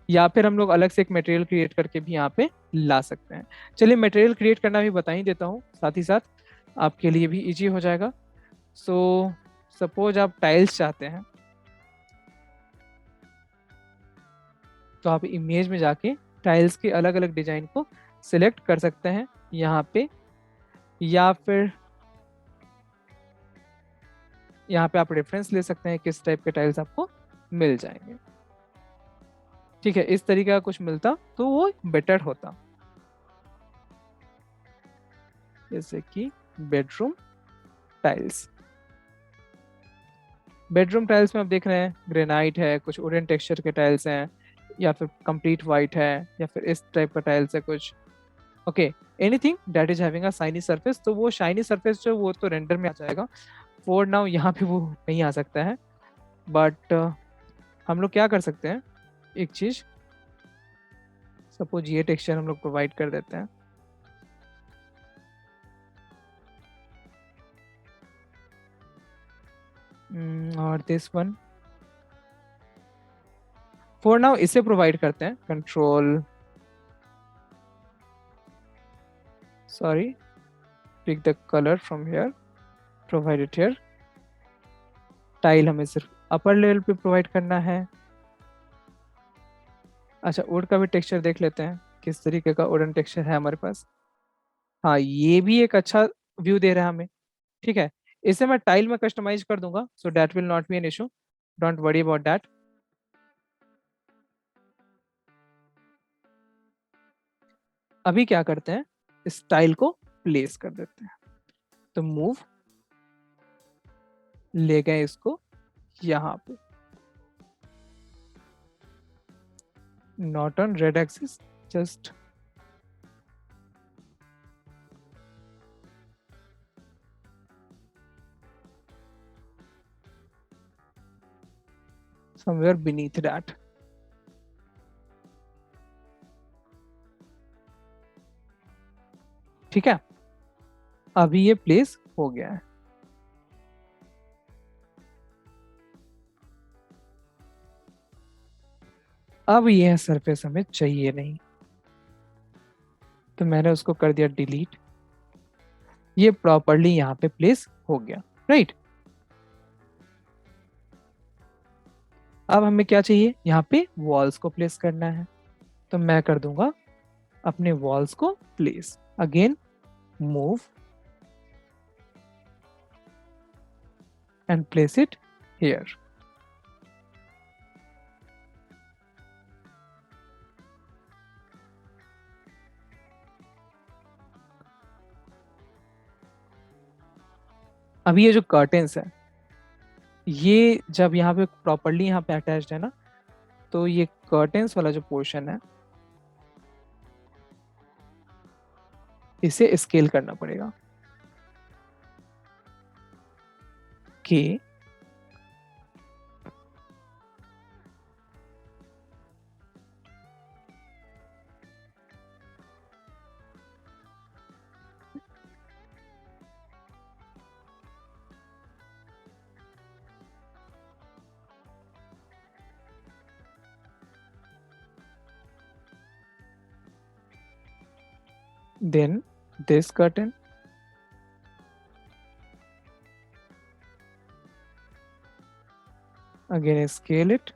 या फिर हम लोग अलग से एक मटेरियल क्रिएट करके भी यहाँ पे ला सकते हैं। चलिए मटेरियल क्रिएट करना भी बता ही देता हूँ, साथ ही साथ आपके लिए भी इजी हो जाएगा। सो सपोज आप टाइल्स चाहते हैं, तो आप इमेज में जाके टाइल्स के अलग अलग डिजाइन को सिलेक्ट कर सकते हैं यहाँ पे, या फिर यहाँ पे आप रेफरेंस ले सकते हैं किस टाइप के टाइल्स आपको मिल जाएंगे। ठीक है, इस तरीके का कुछ मिलता तो वो बेटर होता, जैसे कि बेडरूम टाइल्स। बेडरूम टाइल्स में आप देख रहे हैं ग्रेनाइट है, कुछ वुडन टेक्सचर के टाइल्स हैं, या फिर कंप्लीट वाइट है, या फिर इस टाइप का टाइल्स है कुछ। Okay, anything that is having a shiny surface, तो वो शाइनी सरफेस जो वो तो रेंडर में आ जाएगा। फॉर नाउ यहाँ पे वो नहीं आ सकता है, बट हम लोग क्या कर सकते हैं, एक चीज, सपोज ये टेक्सचर हम लोग प्रोवाइड कर देते हैं। और दिस वन फॉर नाउ इसे प्रोवाइड करते हैं, control sorry pick the colour from here, provide it here. Tile हमें सिर्फ अपर लेवल पे प्रोवाइड करना है। अच्छा, वुड का भी टेक्सचर देख लेते हैं, किस तरीके का वुडन टेक्सचर है हमारे पास। हाँ, ये भी एक अच्छा व्यू दे रहा है हमें। ठीक है, इसे मैं टाइल में कस्टमाइज कर दूंगा, so that will not be an issue, don't worry about that. अभी क्या करते हैं, इस टाइल को प्लेस कर देते हैं, तो मूव, ले गए इसको यहाँ पे, not on red axis, just somewhere beneath that. ठीक है, अभी ये प्लेस हो गया है। अब यह सरफेस हमें चाहिए नहीं, तो मैंने उसको कर दिया डिलीट। ये प्रॉपरली यहाँ पे प्लेस हो गया, राइट। अब हमें क्या चाहिए, यहाँ पे वॉल्स को प्लेस करना है, तो मैं कर दूंगा अपने वॉल्स को place, again move and place it here. अभी ये जो कर्टेन्स है, ये जब यहाँ पे प्रॉपरली यहाँ पे अटैच्ड है ना, तो ये कर्टेन्स वाला जो पोर्शन है, इसे स्केल करना पड़ेगा कि then this curtain, again scale it,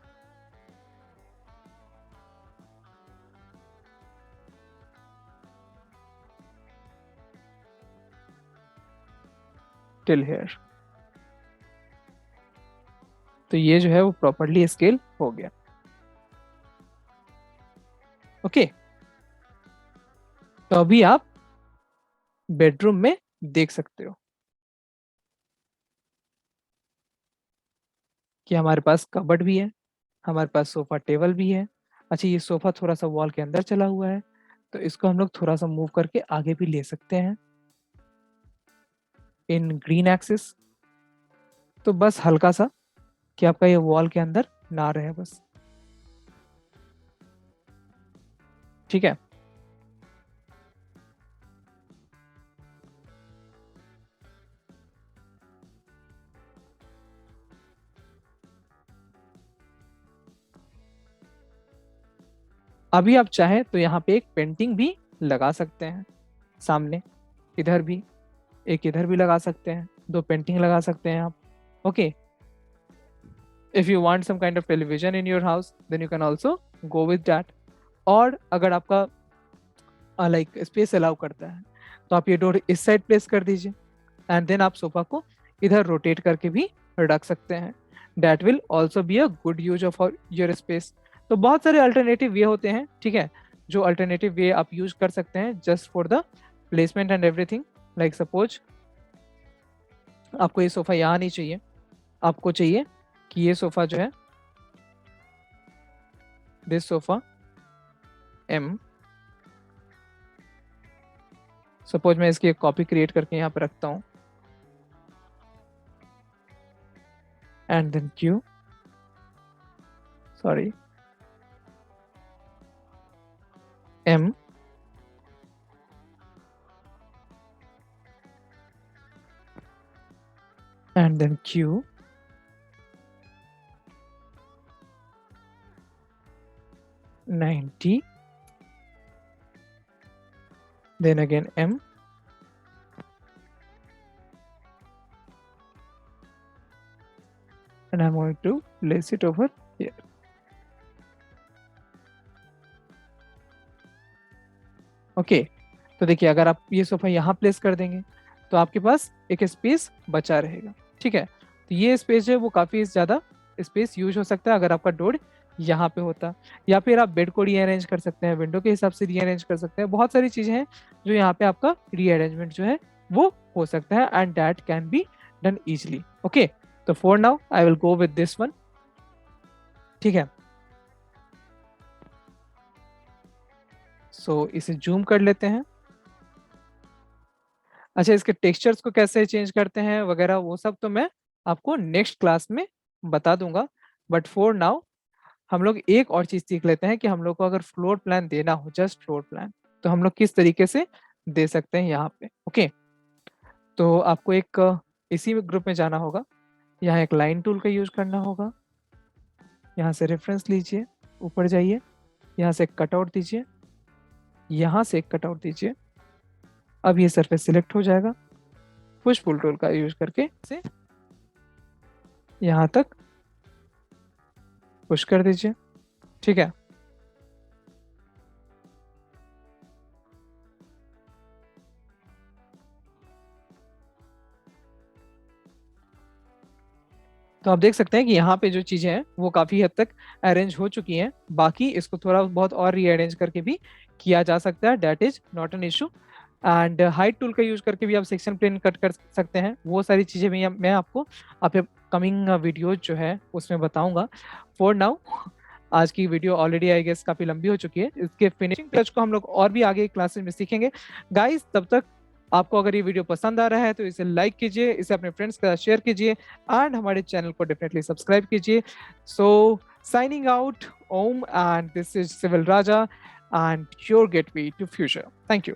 till here। तो ये जो है वो प्रॉपरली स्केल हो गया। ओके, तो अभी आप बेडरूम में देख सकते हो कि हमारे पास कबर्ड भी है, हमारे पास सोफा टेबल भी है। अच्छा, ये सोफा थोड़ा सा वॉल के अंदर चला हुआ है, तो इसको हम लोग थोड़ा सा मूव करके आगे भी ले सकते हैं इन ग्रीन एक्सिस। तो बस हल्का सा कि आपका ये वॉल के अंदर ना रहे बस। ठीक है, अभी आप चाहें तो यहाँ पे एक पेंटिंग भी लगा सकते हैं सामने, इधर भी एक, इधर भी लगा सकते हैं, 2 पेंटिंग लगा सकते हैं आप। Okay, if you want some kind of television in your house then you can also go with that. और अगर आपका लाइक स्पेस अलाउ करता है तो आप ये डोर इस साइड प्लेस कर दीजिए, एंड देन आप सोफा को इधर रोटेट करके भी रख सकते हैं। That will also be a good use of your space. तो बहुत सारे अल्टरनेटिव वे होते हैं, ठीक है, जो अल्टरनेटिव वे आप यूज कर सकते हैं just for the placement and everything. Like suppose आपको ये सोफा यहाँ नहीं चाहिए, आपको चाहिए कि ये सोफा जो है, दिस सोफा एम, सपोज मैं इसकी एक कॉपी क्रिएट करके यहाँ पे रखता हूँ, and then Q, sorry, M, and then Q, $90, then again M, and I'm going to place it over here. Okay, तो देखिए अगर आप ये सोफा यहाँ प्लेस कर देंगे तो आपके पास एक स्पेस बचा रहेगा। ठीक है, तो ये स्पेस जो है वो काफ़ी ज़्यादा स्पेस यूज हो सकता है अगर आपका डोर यहाँ पे होता, या फिर आप बेड को रीअरेंज कर सकते हैं, विंडो के हिसाब से रीअरेंज कर सकते हैं। बहुत सारी चीज़ें हैं जो यहाँ पे आपका रीअरेंजमेंट जो है वो हो सकता है, and that can be done easily. Okay, तो for now I will go with this one. ठीक है, सो इसे जूम कर लेते हैं। अच्छा, इसके टेक्सचर्स को कैसे चेंज करते हैं वगैरह वो सब तो मैं आपको नेक्स्ट क्लास में बता दूंगा, बट फॉर नाउ हम लोग एक और चीज सीख लेते हैं कि हम लोग को अगर फ्लोर प्लान देना हो, जस्ट फ्लोर प्लान, तो हम लोग किस तरीके से दे सकते हैं यहाँ पे। ओके, तो आपको एक इसी ग्रुप में जाना होगा, यहाँ एक लाइन टूल का यूज करना होगा, यहाँ से रेफरेंस लीजिए, ऊपर जाइए, यहाँ से कटआउट दीजिए, यहाँ से एक कटआउट दीजिए। अब ये सरफेस सिलेक्ट हो जाएगा, पुश पुल टूल का यूज करके से यहाँ तक पुश कर दीजिए। ठीक है, तो आप देख सकते हैं कि यहाँ पे जो चीजें हैं वो काफी हद तक अरेंज हो चुकी हैं। बाकी इसको थोड़ा बहुत और रीअरेंज करके भी किया जा सकता है, that is not an issue. And height tool का यूज करके भी आप सेक्शन प्लेन कट कर सकते हैं। वो सारी चीजें भी मैं आपको अपकमिंग वीडियो जो है उसमें बताऊंगा। फॉर नाउ आज की वीडियो ऑलरेडी आई गेस काफी लंबी हो चुकी है, इसके फिनिशिंग टच को हम लोग और भी आगे क्लासेस में सीखेंगे। गाइस, तब तक आपको अगर ये वीडियो पसंद आ रहा है तो इसे लाइक कीजिए, इसे अपने फ्रेंड्स के साथ शेयर कीजिए, एंड हमारे चैनल को डेफिनेटली सब्सक्राइब कीजिए। So signing out, Om, and this is civil Raja and your gateway to future. Thank you.